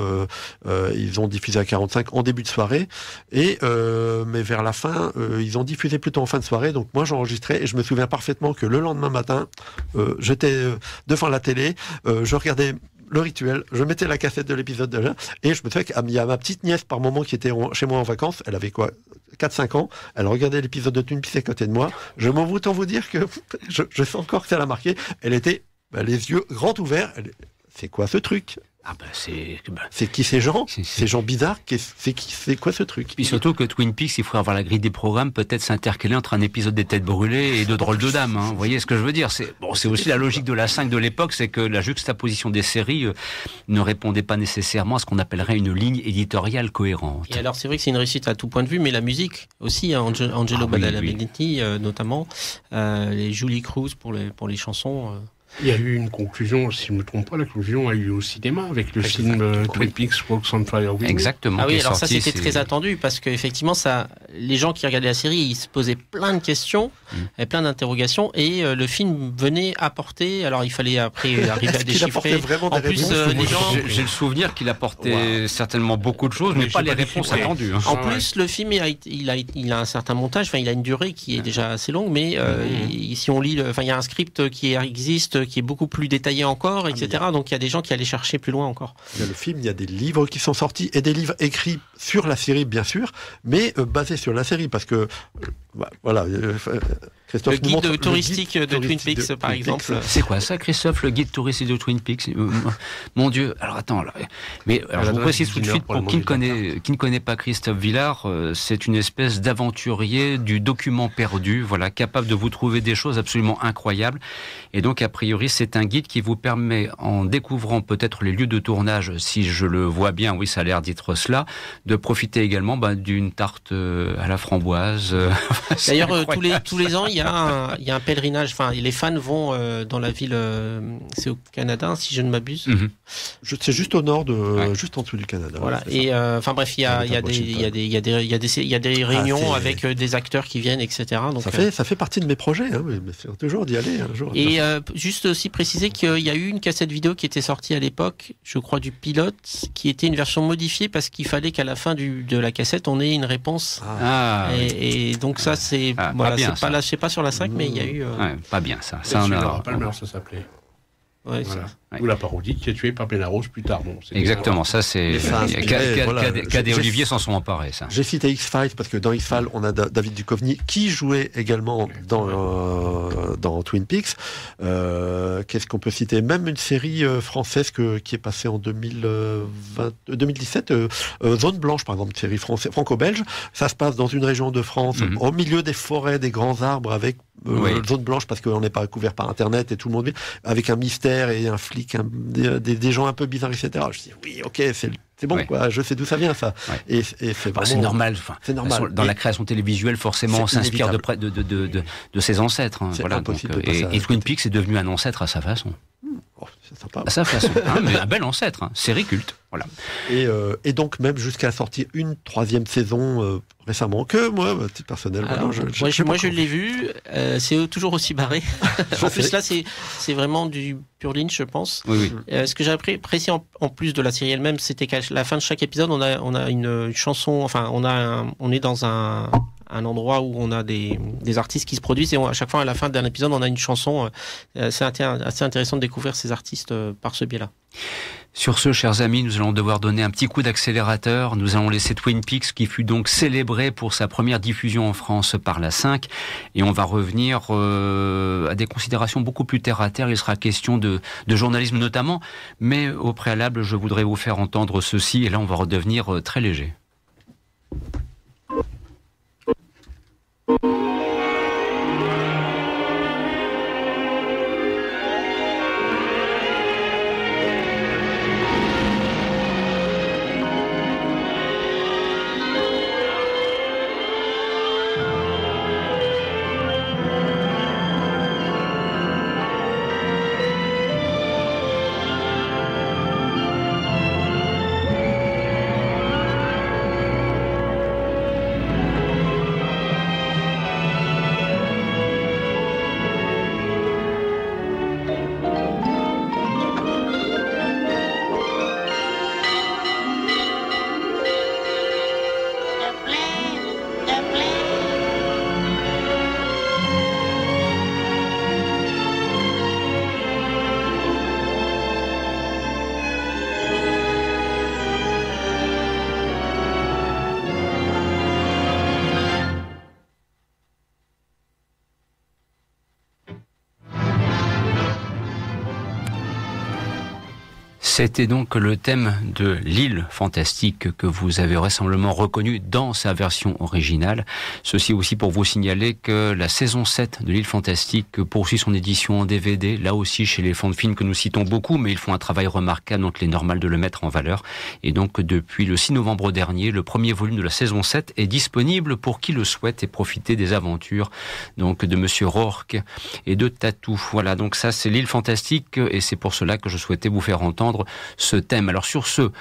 Ils ont diffusé à 45 en début de soirée. Mais vers la fin, ils ont diffusé plutôt en fin de soirée. Donc, moi, j'enregistrais et je me souviens parfaitement que le lendemain matin, j'étais devant la télé, je regardais le rituel, je mettais la cassette de l'épisode de là, et je me souviens qu'il y a ma petite nièce par moment qui était chez moi en vacances, elle avait 4-5 ans, elle regardait l'épisode de Twin Peaks à côté de moi, je m'en veux autant vous dire que je sens encore que ça l'a marqué, elle était les yeux grands ouverts, c'est quoi ce truc ? C'est qui ces gens ? Ces gens bizarres, c'est quoi ce truc ? Puis surtout que Twin Peaks, il faudrait avoir la grille des programmes, peut-être s'intercaler entre un épisode des Têtes Brûlées et de Drôles de Dames. Vous voyez ce que je veux dire ? C'est aussi la logique de la 5 de l'époque, c'est que la juxtaposition des séries ne répondait pas nécessairement à ce qu'on appellerait une ligne éditoriale cohérente. Et alors c'est vrai que c'est une réussite à tout point de vue, mais la musique aussi, Angelo Badalamenti notamment, les Julie Cruz pour les chansons... Il y a eu une conclusion, si je ne me trompe pas, la conclusion a eu au cinéma avec le film Twin Peaks Walks on Fire. Exactement. Ah oui, alors ça c'était très attendu parce qu'effectivement, les gens qui regardaient la série, ils se posaient plein de questions, et plein d'interrogations, et le film venait apporter. Alors il fallait après arriver à déchiffrer. En plus, les gens. J'ai le souvenir qu'il apportait certainement beaucoup de choses, mais pas les réponses attendues. En plus, le film il a un certain montage. Enfin, il a une durée qui est déjà assez longue, mais si on lit, il y a un script qui existe, qui est beaucoup plus détaillé encore, etc. Donc il y a des gens qui allaient chercher plus loin encore. Il y a le film, il y a des livres qui sont sortis et des livres écrits sur la série, bien sûr, mais basés sur la série, parce que voilà. Le guide touristique de Twin Peaks, par exemple. C'est quoi ça, Christophe, le guide touristique de Twin Peaks? Mon Dieu. Alors attends, mais je vous précise tout de suite, pour qui ne connaît pas Christophe Villard, c'est une espèce d'aventurier du document perdu, voilà, capable de vous trouver des choses absolument incroyables. Et donc, a priori, c'est un guide qui vous permet, en découvrant peut-être les lieux de tournage, si je le vois bien, oui, ça a l'air d'être cela, de profiter également d'une tarte à la framboise. D'ailleurs, tous les ans, il y a un pèlerinage. Enfin, les fans vont dans la ville. C'est au Canada, si je ne m'abuse. C'est juste au nord juste en dessous du Canada. Voilà. Et enfin bref, il y a des réunions avec des acteurs qui viennent, etc. Donc ça fait partie de mes projets. Mais c'est toujours d'y aller un jour. Et juste aussi préciser qu'il y a eu une cassette vidéo qui était sortie à l'époque, je crois du pilote, qui était une version modifiée parce qu'il fallait qu'à la fin de la cassette, on ait une réponse. Et donc ça, c'est voilà, c'est pas là, je sais pas sur la 5, mais il y a eu. Pas bien ça. Ça Palmer, ça s'appelait. Ouais, voilà. Ou la parodie qui est tuée par Pénarose plus tard. Bon, exactement, ça c'est. Cad et Olivier s'en sont emparés, ça. J'ai cité X-Files parce que dans X-Files, on a David Duchovny qui jouait également dans Twin Peaks. Qu'est-ce qu'on peut citer? Même une série française qui est passée en 2017, Zone Blanche, par exemple, une série franco-belge. Ça se passe dans une région de France, au milieu des forêts, des grands arbres, avec Zone Blanche parce qu'on n'est pas couvert par Internet et tout le monde, avec un mystère et un flic, des gens un peu bizarres, etc. Je dis oui, ok, c'est bon, quoi. Je sais d'où ça vient, ça. Et c'est vraiment... c'est normal. C'est normal. Dans la création télévisuelle, forcément, on s'inspire de ses ancêtres. Voilà, impossible. Et Twin Peaks est devenu un ancêtre à sa façon. C'est sympa. À sa façon. Mais un bel ancêtre. Série culte. Voilà. Et donc, même jusqu'à sortir une 3e saison récemment, que moi, titre personnel, moi je l'ai vu, c'est toujours aussi barré. En plus, là, c'est vraiment du pur Lynch, je pense. Oui. Ce que j'ai apprécié en plus de la série elle-même, c'était qu'à la fin de chaque épisode, on a une chanson, enfin, on est dans un endroit où on a des artistes qui se produisent, et à chaque fois, à la fin d'un épisode, on a une chanson. C'est assez intéressant de découvrir ces artistes par ce biais-là. Sur ce, chers amis, nous allons devoir donner un petit coup d'accélérateur. Nous allons laisser Twin Peaks, qui fut donc célébré pour sa première diffusion en France par la 5. Et on va revenir à des considérations beaucoup plus terre-à-terre. Il sera question de journalisme notamment. Mais au préalable, je voudrais vous faire entendre ceci. Et là, on va redevenir très léger. C'était donc le thème de l'île fantastique que vous avez vraisemblablement reconnu dans sa version originale. Ceci aussi pour vous signaler que la saison 7 de l'île fantastique poursuit son édition en DVD, là aussi chez les fonds de films que nous citons beaucoup, mais ils font un travail remarquable, donc il est normal de le mettre en valeur. Et donc depuis le 6 novembre dernier, le premier volume de la saison 7 est disponible pour qui le souhaite et profiter des aventures donc de Monsieur Rourke et de Tatou. Voilà, donc ça c'est l'île fantastique et c'est pour cela que je souhaitais vous faire entendre ce thème. Alors sur ce,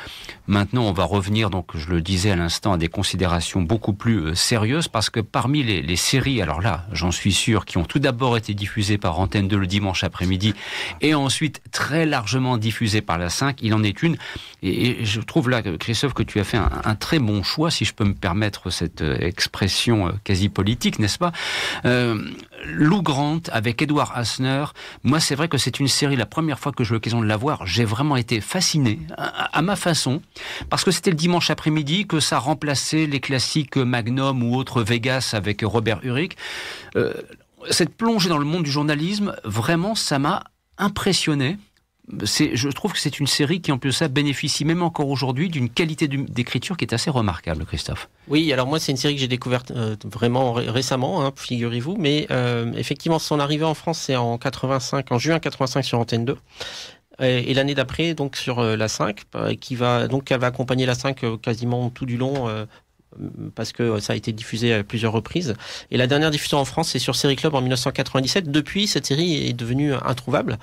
maintenant on va revenir, donc je le disais à l'instant, à des considérations beaucoup plus sérieuses, parce que parmi les séries, alors là, j'en suis sûr, qui ont tout d'abord été diffusées par Antenne 2 le dimanche après-midi, et ensuite très largement diffusées par la 5, il en est une, et je trouve là, Christophe, que tu as fait un très bon choix, si je peux me permettre cette expression quasi politique, n'est-ce pas ? Lou Grant avec Edward Asner, moi c'est vrai que c'est une série, la première fois que j'ai eu l'occasion de la voir, j'ai vraiment été fasciné à ma façon, parce que c'était le dimanche après-midi, que ça remplaçait les classiques Magnum ou autres Vegas avec Robert Urich. Cette plongée dans le monde du journalisme, vraiment ça m'a impressionné. Je trouve que c'est une série qui en plus de ça bénéficie même encore aujourd'hui d'une qualité d'écriture qui est assez remarquable, Christophe. Oui, alors moi c'est une série que j'ai découverte vraiment récemment, figurez-vous, mais effectivement son arrivée en France c'est en juin 85 sur Antenne 2. Et l'année d'après, donc sur la 5, elle va accompagner la 5 quasiment tout du long, parce que ça a été diffusé à plusieurs reprises. Et la dernière diffusion en France, c'est sur Série Club en 1997. Depuis, cette série est devenue introuvable.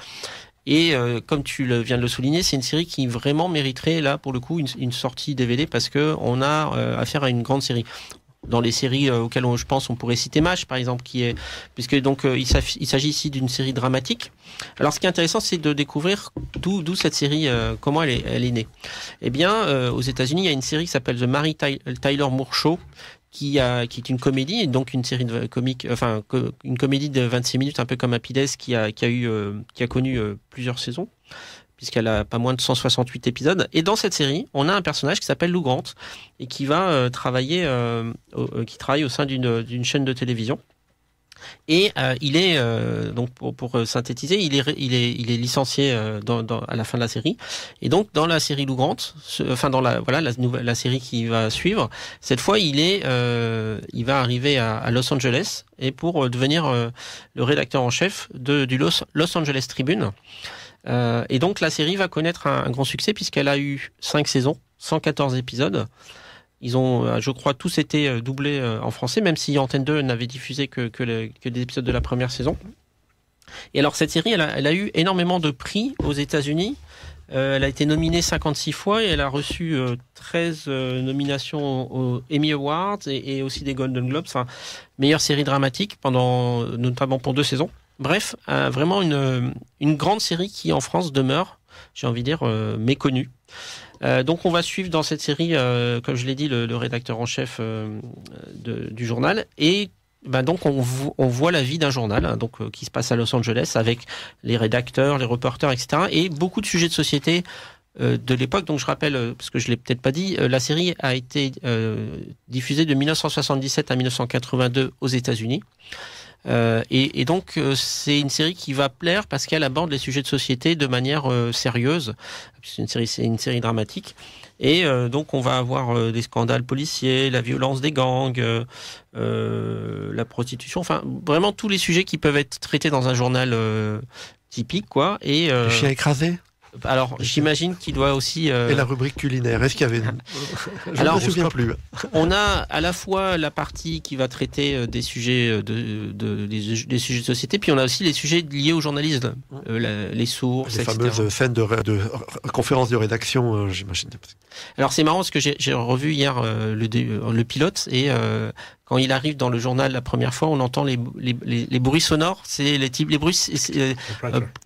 Et comme tu viens de le souligner, c'est une série qui vraiment mériterait, là, pour le coup, une sortie DVD, parce que on a affaire à une grande série. Dans les séries auxquelles je pense, on pourrait citer MASH, par exemple, puisque donc il s'agit ici d'une série dramatique. Alors, ce qui est intéressant, c'est de découvrir d'où cette série, comment elle est née. Eh bien, aux États-Unis, il y a une série qui s'appelle The Mary Tyler Moore Show, qui est une comédie, et donc une série une comédie de 26 minutes, un peu comme Happy Days, qui a connu plusieurs saisons, puisqu'elle a pas moins de 168 épisodes. Et dans cette série, on a un personnage qui s'appelle Lou Grant et qui va travailler au sein d'une chaîne de télévision. Et il est donc pour synthétiser, il est licencié à la fin de la série. Et donc dans la série Lou Grant, la série qui va suivre, cette fois il va arriver à Los Angeles et pour devenir le rédacteur en chef du Los Angeles Tribune. Et donc la série va connaître un grand succès puisqu'elle a eu 5 saisons, 114 épisodes. Ils ont, je crois, tous été doublés en français, même si Antenne 2 n'avait diffusé que des épisodes de la première saison. Et alors cette série, elle a eu énormément de prix aux États-Unis. Elle a été nominée 56 fois et elle a reçu 13 nominations aux Emmy Awards et aussi des Golden Globes. Enfin, meilleure série dramatique notamment pour 2 saisons. Bref, vraiment une grande série qui en France demeure, j'ai envie de dire, méconnue. Donc on va suivre dans cette série, comme je l'ai dit, le rédacteur en chef du journal, et donc on voit la vie d'un journal qui se passe à Los Angeles avec les rédacteurs, les reporters, etc. et beaucoup de sujets de société de l'époque. Donc je rappelle, parce que je l'ai peut-être pas dit, la série a été diffusée de 1977 à 1982 aux États-Unis. Et donc c'est une série qui va plaire parce qu'elle aborde les sujets de société de manière sérieuse. C'est une série dramatique. Et donc on va avoir des scandales policiers, la violence des gangs, la prostitution, enfin vraiment tous les sujets qui peuvent être traités dans un journal typique, quoi. Et le chien écrasé. Alors, j'imagine qu'il doit aussi... Et la rubrique culinaire, est-ce qu'il y avait... Je ne me souviens plus. On a à la fois la partie qui va traiter des sujets des sujets de société, puis on a aussi les sujets liés au journalisme, les sources, les etc. fameuses scènes de conférences de rédaction, j'imagine. Alors, c'est marrant parce que j'ai revu hier le pilote, et quand il arrive dans le journal la première fois, on entend les bruits sonores. C'est les bruits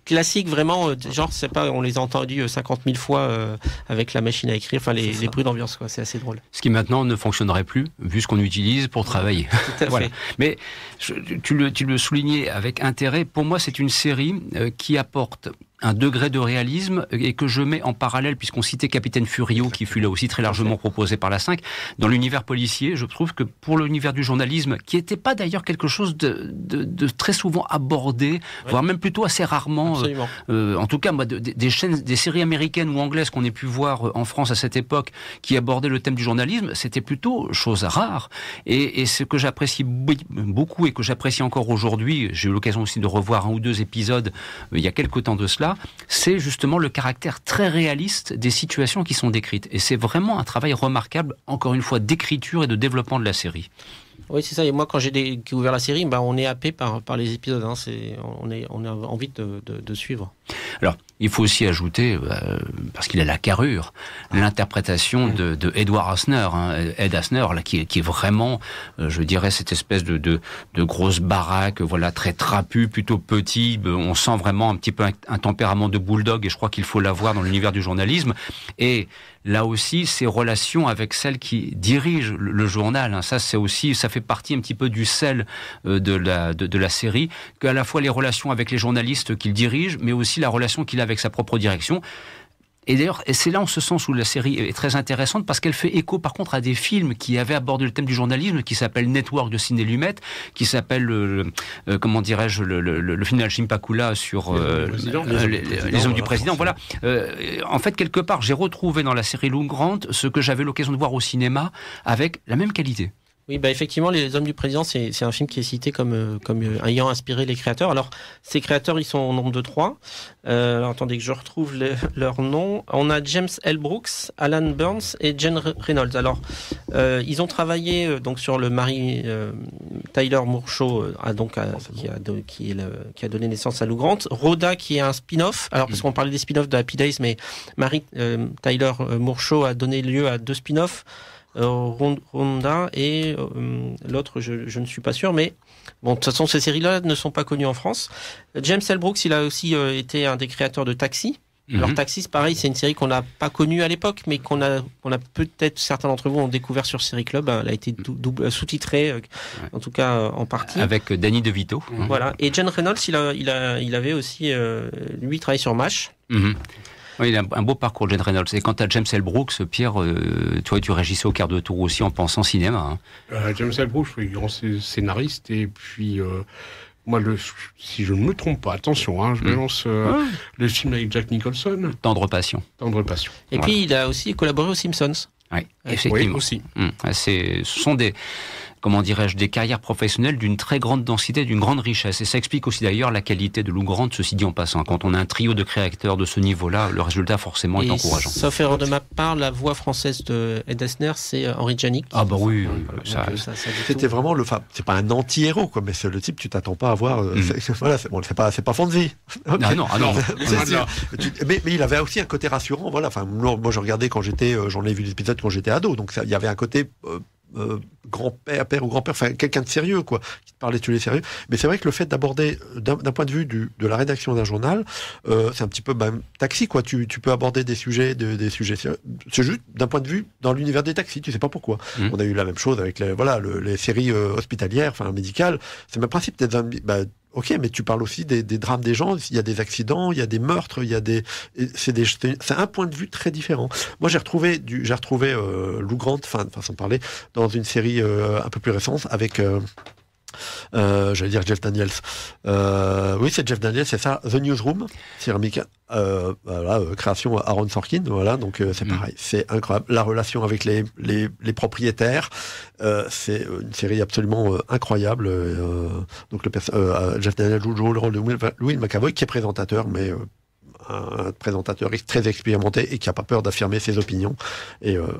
classiques, vraiment, genre, c'est pas, on les a entendus 50 000 fois avec la machine à écrire, enfin les bruits d'ambiance, quoi. C'est assez drôle. Ce qui maintenant ne fonctionnerait plus, vu ce qu'on utilise pour travailler. Tout à fait. Mais tu le soulignais avec intérêt. Pour moi, c'est une série qui apporte un degré de réalisme et que je mets en parallèle, puisqu'on citait Capitaine Furio, qui fut là aussi très largement proposé par la 5, dans l'univers policier. Je trouve que pour l'univers du journalisme, qui n'était pas d'ailleurs quelque chose de très souvent abordé, voire même plutôt assez rarement, en tout cas moi, des séries américaines ou anglaises qu'on ait pu voir en France à cette époque, qui abordaient le thème du journalisme, c'était plutôt chose rare. Et ce que j'apprécie beaucoup et que j'apprécie encore aujourd'hui, j'ai eu l'occasion aussi de revoir 1 ou 2 épisodes il y a quelque temps de cela, c'est justement le caractère très réaliste des situations qui sont décrites. Et c'est vraiment un travail remarquable, encore une fois, d'écriture et de développement de la série. Oui, c'est ça. Et moi, quand j'ai découvert la série, on est happé par les épisodes. Hein. On a envie de suivre. Alors, il faut aussi ajouter, parce qu'il a la carrure, l'interprétation de Edward Asner, Ed Asner, là, qui est vraiment, je dirais, cette espèce de grosse baraque, voilà, très trapu, plutôt petit. On sent vraiment un petit peu un tempérament de bulldog, et je crois qu'il faut l'avoir dans l'univers du journalisme. Et là aussi, ses relations avec celle qui dirige le journal, ça fait partie un petit peu du sel de la série, qu'à la fois les relations avec les journalistes qu'il dirige, mais aussi la relation qu'il a avec sa propre direction. Et d'ailleurs, c'est là en ce sens où la série est très intéressante, parce qu'elle fait écho par contre à des films qui avaient abordé le thème du journalisme, qui s'appelle Network de Sidney Lumet, qui s'appelle le film d'Alcim Pakula sur les hommes du président. Voilà. En fait, quelque part, j'ai retrouvé dans la série Lou Grant ce que j'avais l'occasion de voir au cinéma avec la même qualité. Oui, effectivement, Les Hommes du Président, c'est un film qui est cité comme ayant inspiré les créateurs. Alors, ces créateurs, ils sont au nombre de 3. Alors, attendez que je retrouve leurs noms. On a James L. Brooks, Alan Burns et Jen Reynolds. Alors, ils ont travaillé donc sur le Mary Tyler Moore Show, qui a donné naissance à Lou Grant. Rhoda, qui est un spin-off. Alors, parce qu'on parlait des spin-offs de Happy Days, mais Mary Tyler Moore Show a donné lieu à 2 spin-offs. Ronda et l'autre je ne suis pas sûr, mais bon, de toute façon ces séries-là ne sont pas connues en France. James L. Brooks, il a aussi été un des créateurs de Taxi. Alors Taxi, c'est pareil, c'est une série qu'on n'a pas connue à l'époque, mais qu'on a peut-être, certains d'entre vous ont découvert sur Série Club. Elle a été sous-titrée, en tout cas en partie. Avec Danny DeVito. Voilà. Et Jen Reynolds, il avait aussi lui travaillé sur MASH. Oui, il a un beau parcours, Jen Reynolds. Et quant à James L. Brooks, Pierre, toi, tu régissais au quart de tour aussi en pensant cinéma. James L. Brooks, je suis grand scénariste. Et puis, moi, si je ne me trompe pas, attention, je balance le film avec Jack Nicholson. Tendre Passion. Et puis, il a aussi collaboré aux Simpsons. Oui, effectivement. Oui, aussi. Ce sont des carrières professionnelles d'une très grande densité, d'une grande richesse. Et ça explique aussi d'ailleurs la qualité de Lou Grant, ceci dit en passant. Quand on a un trio de créateurs de ce niveau-là, le résultat forcément est encourageant. Sauf erreur de ma part, la voix française de Ed Asner, c'est Henri Djanik. Ah bah oui. C'était vraiment c'est pas un anti-héros, quoi, mais c'est le type, tu t'attends pas à voir. C'est pas Fonzie. Okay. Ah non. mais il avait aussi un côté rassurant, voilà. Enfin, moi je regardais j'en ai vu des épisodes quand j'étais ado, donc il y avait un côté père ou grand-père, enfin quelqu'un de sérieux, quoi, qui te parlait de sérieux. Mais c'est vrai que le fait d'aborder d'un point de vue de la rédaction d'un journal, c'est un petit peu Taxi, quoi. Tu peux aborder des sujets sérieux. C'est juste d'un point de vue dans l'univers des taxis, tu sais pas pourquoi. On a eu la même chose avec les séries hospitalières, enfin médicales. C'est le même principe. Ok, mais tu parles aussi des drames des gens. Il y a des accidents, il y a des meurtres, c'est un point de vue très différent. Moi, j'ai retrouvé Lou Grant, façon de parler, dans une série un peu plus récente avec, j'allais dire Jeff Daniels. Oui, c'est Jeff Daniels, c'est ça. The Newsroom, série américaine. Création Aaron Sorkin, voilà, donc c'est pareil, c'est incroyable. La relation avec les propriétaires, c'est une série absolument incroyable. Donc Jeff Daniels joue le rôle de Will McAvoy, qui est présentateur, mais un présentateur très expérimenté et qui n'a pas peur d'affirmer ses opinions.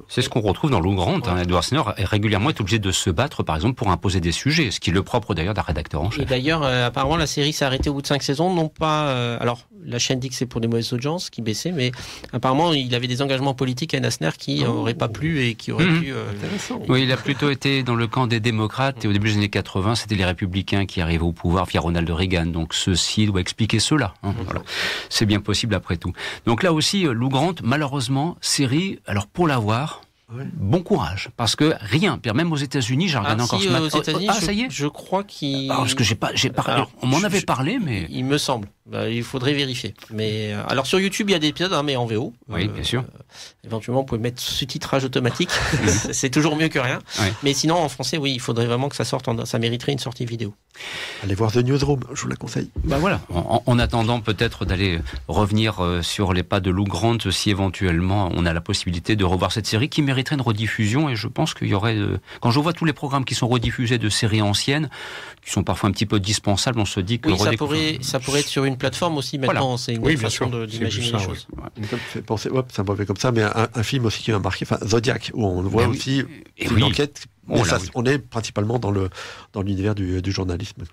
C'est ce qu'on retrouve dans Lou Grant. Edward Asner régulièrement est obligé de se battre, par exemple, pour imposer des sujets, ce qui est le propre d'ailleurs d'un rédacteur en chef. Et d'ailleurs, apparemment, la série s'est arrêtée au bout de 5 saisons, non pas... alors, la chaîne dit que c'est pour des mauvaises audiences qui baissaient, mais apparemment, il avait des engagements politiques à Asner qui n'auraient pas plu et qui auraient pu... Oui, il a plutôt été dans le camp des démocrates, et au début des années 80, c'était les républicains qui arrivaient au pouvoir via Ronald Reagan. Donc ceci doit expliquer cela. Voilà. C'est bien possible après tout. Donc là aussi, Lou Grant, malheureusement, série, alors pour la voir... Bon courage, parce que rien, même aux États-Unis, j'ai regardé encore ce matin. Aux États-Unis, ça y est. Je crois qu'il. Parce que j'ai pas. On m'en avait parlé, mais il me semble. Il faudrait vérifier. Mais alors sur YouTube, il y a des épisodes, mais en VO. Oui, bien sûr. Éventuellement, vous pouvez mettre sous-titrage automatique. C'est toujours mieux que rien. Oui. Mais sinon, en français, oui, il faudrait vraiment que ça sorte. Ça mériterait une sortie vidéo. Allez voir The Newsroom, je vous la conseille. Voilà. En attendant, peut-être d'aller revenir sur les pas de Lou Grant, si éventuellement on a la possibilité de revoir cette série qui mériterait une rediffusion. Et je pense qu'il y aurait, quand je vois tous les programmes qui sont rediffusés de séries anciennes, qui sont parfois un petit peu dispensables, on se dit que ça pourrait être sur une plateforme aussi maintenant. Voilà. C'est une autre façon d'imaginer les choses. Ça me fait comme ça, mais un film aussi qui m'a marqué, Zodiac, où on le voit aussi une enquête. On est principalement dans l'univers du journalisme.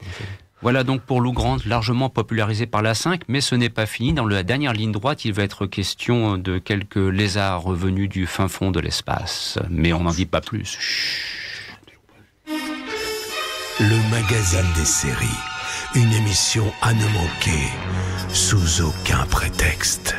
Voilà donc pour Lou Grant, largement popularisé par la 5, mais ce n'est pas fini. Dans la dernière ligne droite, il va être question de quelques lézards revenus du fin fond de l'espace. Mais on n'en dit pas plus. Le magazine des séries. Une émission à ne manquer, sous aucun prétexte.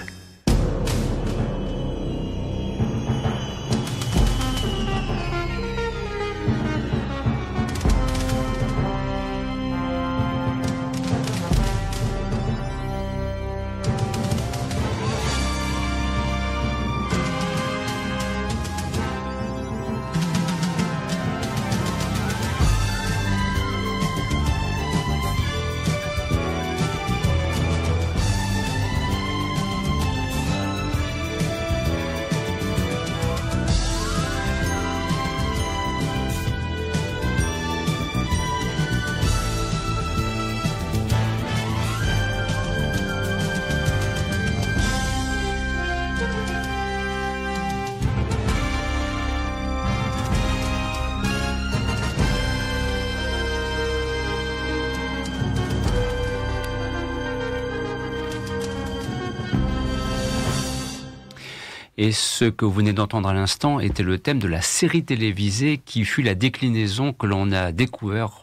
Et ce que vous venez d'entendre à l'instant était le thème de la série télévisée qui fut la déclinaison que l'on a découvert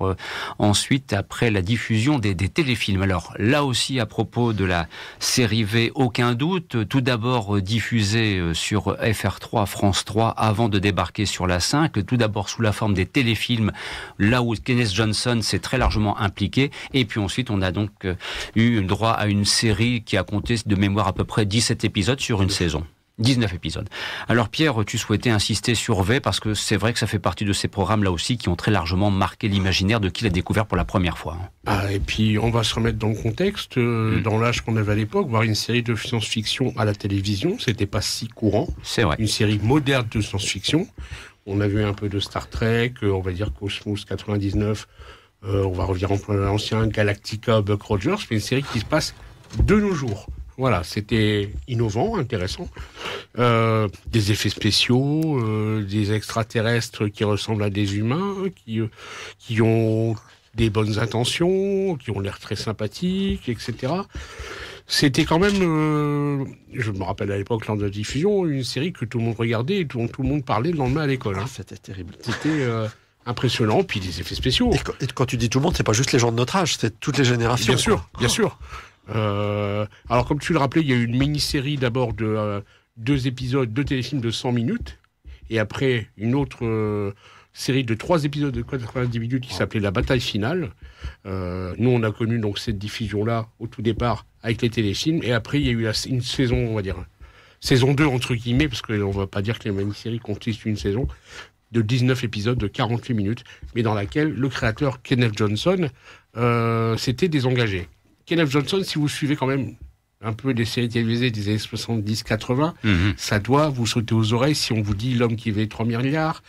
ensuite après la diffusion des téléfilms. Alors là aussi à propos de la série V, aucun doute. Tout d'abord diffusée sur FR3, France 3 avant de débarquer sur la 5. Tout d'abord sous la forme des téléfilms, là où Kenneth Johnson s'est très largement impliqué. Et puis ensuite on a donc eu droit à une série qui a compté de mémoire à peu près 17 épisodes sur une saison. 19 épisodes. Alors Pierre, tu souhaitais insister sur V parce que c'est vrai que ça fait partie de ces programmes là aussi qui ont très largement marqué l'imaginaire de qui l'a découvert pour la première fois. Et puis on va se remettre dans le contexte, dans l'âge qu'on avait à l'époque, voir une série de science-fiction à la télévision, c'était pas si courant. C'est vrai. Une série moderne de science-fiction. On a vu un peu de Star Trek, on va dire Cosmos 99, on va revenir en l'ancien Galactica, Buck Rogers, mais une série qui se passe de nos jours. Voilà, c'était innovant, intéressant. Des effets spéciaux, des extraterrestres qui ressemblent à des humains, qui ont des bonnes intentions, qui ont l'air très sympathiques, etc. C'était quand même, je me rappelle à l'époque, lors de la diffusion, une série que tout le monde regardait et dont tout le monde parlait le lendemain à l'école. C'était terrible. C'était impressionnant, puis des effets spéciaux. Et quand tu dis tout le monde, c'est pas juste les gens de notre âge, c'est toutes les générations. Bien sûr, bien sûr. Alors comme tu le rappelais, il y a eu une mini-série d'abord de 2 épisodes, 2 téléfilms de 100 minutes, et après une autre série de 3 épisodes de 90 minutes qui s'appelait La Bataille Finale. Nous on a connu donc cette diffusion-là au tout départ avec les téléfilms, et après il y a eu une saison, on va dire, saison 2 entre guillemets, parce qu'on va pas dire que les mini-séries constituent une saison, de 19 épisodes de 48 minutes, mais dans laquelle le créateur Kenneth Johnson s'était désengagé. Kenneth Johnson, si vous suivez quand même un peu les séries télévisées des années 70-80, ça doit vous sauter aux oreilles si on vous dit L'homme qui valait 3 milliards,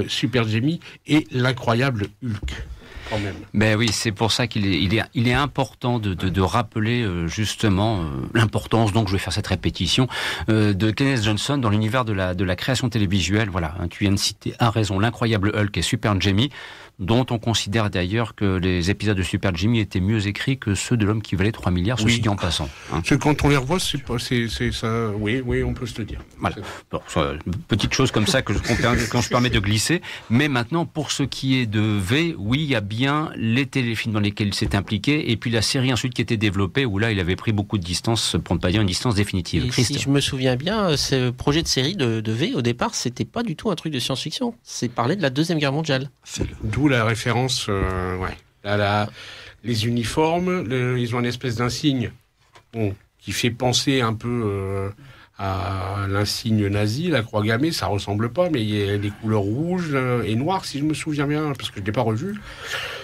Super Jamie et l'incroyable Hulk. Quand même. Ben oui, c'est pour ça qu'il est important de rappeler justement l'importance, donc je vais faire cette répétition, de Kenneth Johnson dans l'univers de la création télévisuelle. Voilà, tu viens de citer à raison l'incroyable Hulk et Super Jamie, dont on considère d'ailleurs que les épisodes de Super Jimmy étaient mieux écrits que ceux de L'homme qui valait 3 milliards, ceci dit en passant. Parce que quand on les revoit, c'est ça, oui, on peut se le dire. Voilà. Bon, petite chose comme ça quand je permets de glisser. Mais maintenant, pour ce qui est de V, oui, il y a bien les téléfilms dans lesquels il s'est impliqué, et puis la série ensuite qui était développée, où là, il avait pris beaucoup de distance, pour ne pas dire une distance définitive. Et si je me souviens bien, ce projet de série de V, au départ, c'était pas du tout un truc de science-fiction. C'est parler de la Deuxième Guerre mondiale. D'où la référence, les uniformes, ils ont une espèce d'insigne qui fait penser un peu à l'insigne nazi, la croix gammée, ça ressemble pas, mais il y a des couleurs rouges et noires, si je me souviens bien, parce que je l'ai pas revu.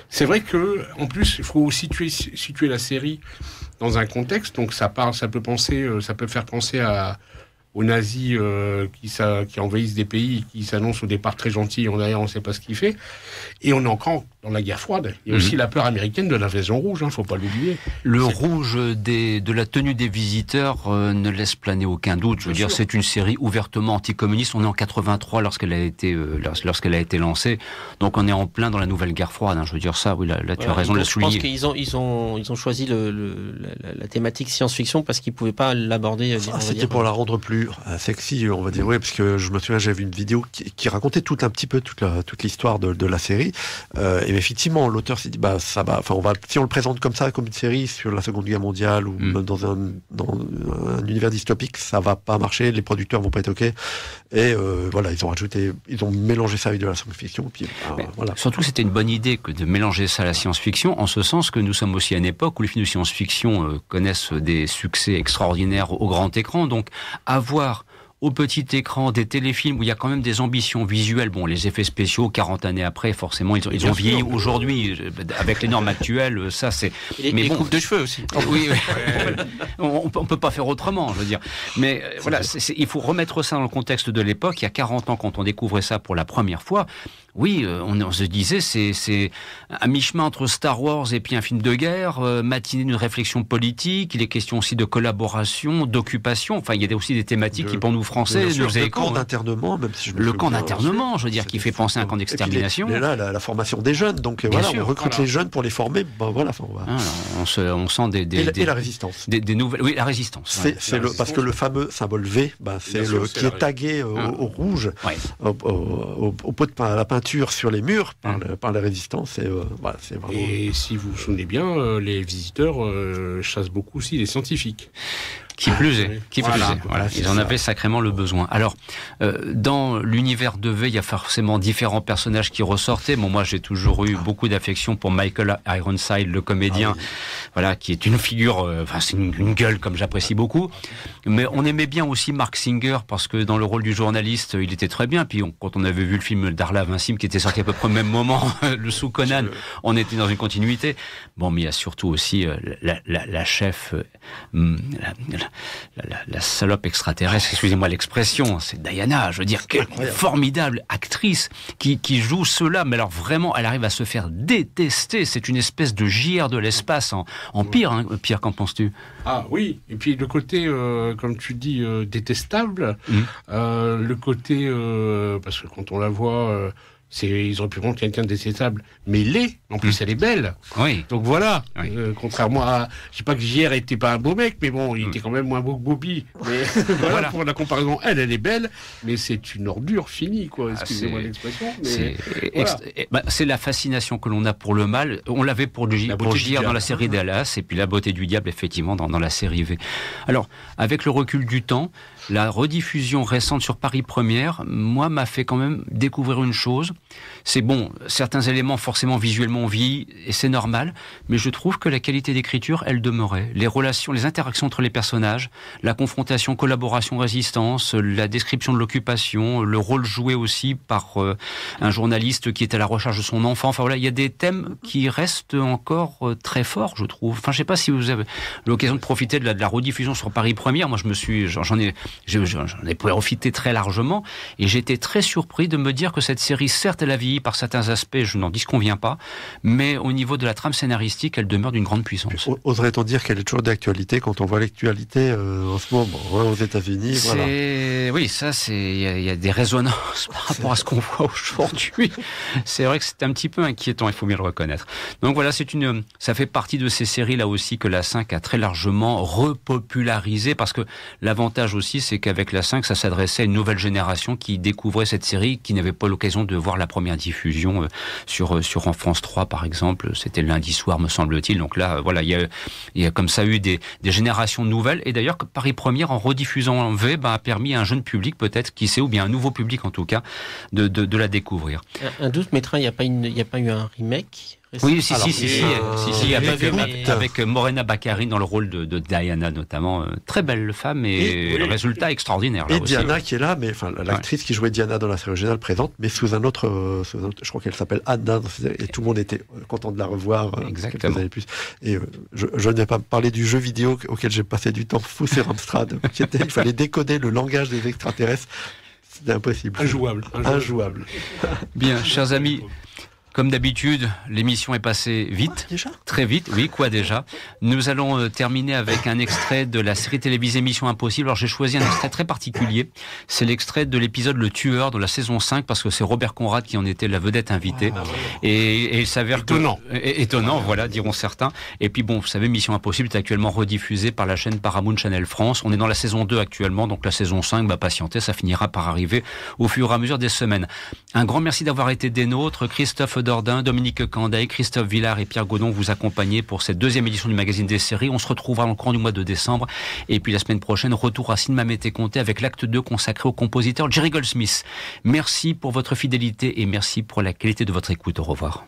C'est vrai que, en plus, il faut situer la série dans un contexte, donc ça peut faire penser aux nazis qui envahissent des pays, qui s'annoncent au départ très gentils, et derrière on ne sait pas ce qu'il fait. Et on est encore dans la guerre froide. Il y a aussi la peur américaine de l'invasion rouge, faut pas l'oublier. Le rouge de la tenue des visiteurs ne laisse planer aucun doute. Je veux dire, c'est une série ouvertement anticommuniste. On est en 83 lorsqu'elle a été lancée. Donc on est en plein dans la nouvelle guerre froide. Je veux dire ça, oui, là tu as raison de le souligner. Je pense qu'ils ont choisi la thématique science-fiction parce qu'ils pouvaient pas l'aborder. C'était pour la rendre plus sexy, on va dire, oui, parce que je me souviens, j'avais vu une vidéo qui racontait toute l'histoire de la série. Et effectivement, l'auteur s'est dit, ça va, si on le présente comme ça, comme une série sur la Seconde Guerre mondiale ou même dans un univers dystopique, ça va pas marcher, les producteurs vont pas être OK. Et voilà, ils ont mélangé ça avec de la science-fiction. Puis, voilà. Surtout, c'était une bonne idée de mélanger ça à la science-fiction, en ce sens que nous sommes aussi à une époque où les films de science-fiction connaissent des succès extraordinaires au grand écran. Donc, avoir au petit écran des téléfilms où il y a quand même des ambitions visuelles. Bon, les effets spéciaux, 40 années après, forcément, ils ont vieilli aujourd'hui. Avec les normes actuelles, ça c'est... Les coupes de cheveux aussi. Oui. On peut pas faire autrement, je veux dire. Mais voilà, il faut remettre ça dans le contexte de l'époque. Il y a 40 ans, quand on découvrait ça pour la première fois, oui, on se disait, c'est à mi-chemin entre Star Wars et puis un film de guerre, matinée d'une réflexion politique, il est question aussi de collaboration, d'occupation. Enfin, il y a aussi des thématiques qui, pour nous Français, le camp d'internement, même si je me le camp d'internement, je veux dire, qui fait penser à un camp d'extermination. Et là, la formation des jeunes, donc voilà, on recrute les jeunes pour les former. Voilà, on sent et la résistance. Des nouvelles. Oui, la résistance. Parce que le fameux symbole V, c'est qui est tagué au rouge, au pot de pain, à la peinture sur les murs par la résistance. C'est vraiment... Et si vous vous souvenez bien, les visiteurs chassent beaucoup aussi les scientifiques. Qui plus est. Voilà, ils en avaient sacrément le besoin. Alors, dans l'univers de V, il y a forcément différents personnages qui ressortaient. Bon, moi, j'ai toujours eu beaucoup d'affection pour Michael Ironside, le comédien, voilà, qui est une figure, c'est une gueule comme j'apprécie beaucoup. Mais on aimait bien aussi Mark Singer, parce que dans le rôle du journaliste, il était très bien. Puis, quand on avait vu le film d'Arla Vincim, qui était sorti à peu près au même moment, le sous Conan, on était dans une continuité. Bon, mais il y a surtout aussi la chef, la salope extraterrestre, excusez-moi l'expression, c'est Diana, je veux dire, quelle formidable actrice qui joue cela, mais alors vraiment, elle arrive à se faire détester, c'est une espèce de JR de l'espace en pire, Pierre, qu'en penses-tu? Ah oui, et puis le côté, comme tu dis, détestable, le côté, parce que quand on la voit... ils auraient pu prendre quelqu'un de détestable, mais en plus elle est belle. Oui. Donc voilà, contrairement à... Je sais pas que JR était pas un beau mec, mais bon, il était quand même moins beau que Bobby. Mais voilà, pour la comparaison, elle est belle, mais c'est une ordure finie, quoi. Excusez-moi l'expression. C'est la fascination que l'on a pour le mal. On l'avait pour JR dans la série Dallas, et puis la beauté du diable, effectivement, dans la série V. Alors, avec le recul du temps, la rediffusion récente sur Paris Première, moi, m'a fait quand même découvrir une chose. C'est bon, certains éléments forcément visuellement vieillis, et c'est normal, mais je trouve que la qualité d'écriture, elle demeurait. Les relations, les interactions entre les personnages, la confrontation, collaboration, résistance, la description de l'occupation, le rôle joué aussi par un journaliste qui est à la recherche de son enfant. Enfin voilà, il y a des thèmes qui restent encore très forts, je trouve. Enfin, je sais pas si vous avez l'occasion de profiter de la rediffusion sur Paris Première. Moi, j'en ai profité très largement, et j'étais très surpris de me dire que cette série, certes, elle a vieilli par certains aspects, je n'en disconviens pas, mais au niveau de la trame scénaristique, elle demeure d'une grande puissance. Oserait-on dire qu'elle est toujours d'actualité quand on voit l'actualité en ce moment aux États-Unis? Oui, ça, il y a des résonances par rapport à ce qu'on voit aujourd'hui. C'est vrai que c'est un petit peu inquiétant, il faut bien le reconnaître. Donc voilà, ça fait partie de ces séries là aussi que la 5 a très largement repopularisé, parce que l'avantage aussi, c'est qu'avec la 5, ça s'adressait à une nouvelle génération qui découvrait cette série, qui n'avait pas l'occasion de voir la première diffusion sur en France 3 par exemple, c'était le lundi soir me semble-t-il. Donc là voilà, il y a comme ça eu des générations nouvelles, et d'ailleurs Paris Première en rediffusant en V a permis à un jeune public peut-être, qui sait, ou bien un nouveau public en tout cas, de la découvrir. Un doute, Maître, il n'y a pas eu un remake Oui, avec Morena Baccarin dans le rôle de Diana notamment. Très belle femme et résultat extraordinaire. Et Diana qui est là, mais enfin l'actrice qui jouait Diana dans la série originale présente, mais sous un autre, je crois qu'elle s'appelle Anna, et tout le monde était content de la revoir. Exactement. Quelques années plus. Et je n'ai pas parlé du jeu vidéo auquel j'ai passé du temps fou, c'est Amstrad. Il fallait décoder le langage des extraterrestres. C'était impossible. Injouable. Bien, chers amis. Comme d'habitude, l'émission est passée vite, très vite. Oui, quoi déjà. Nous allons terminer avec un extrait de la série télévisée Mission Impossible. Alors j'ai choisi un extrait très particulier. C'est l'extrait de l'épisode Le Tueur de la saison 5 parce que c'est Robert Conrad qui en était la vedette invitée. Et il s'avère étonnant, voilà, diront certains. Et puis bon, vous savez, Mission Impossible est actuellement rediffusée par la chaîne Paramount Channel France. On est dans la saison 2 actuellement, donc la saison 5, patientez, ça finira par arriver au fur et à mesure des semaines. Un grand merci d'avoir été des nôtres. Christophe Dordain, Dominique Candeil, Christophe Villard et Pierre Godon vous accompagner pour cette deuxième édition du magazine des séries. On se retrouvera dans le courant du mois de décembre. Et puis la semaine prochaine, retour à Cinéma Mété Comté avec l'acte 2 consacré au compositeur Jerry Goldsmith. Merci pour votre fidélité et merci pour la qualité de votre écoute. Au revoir.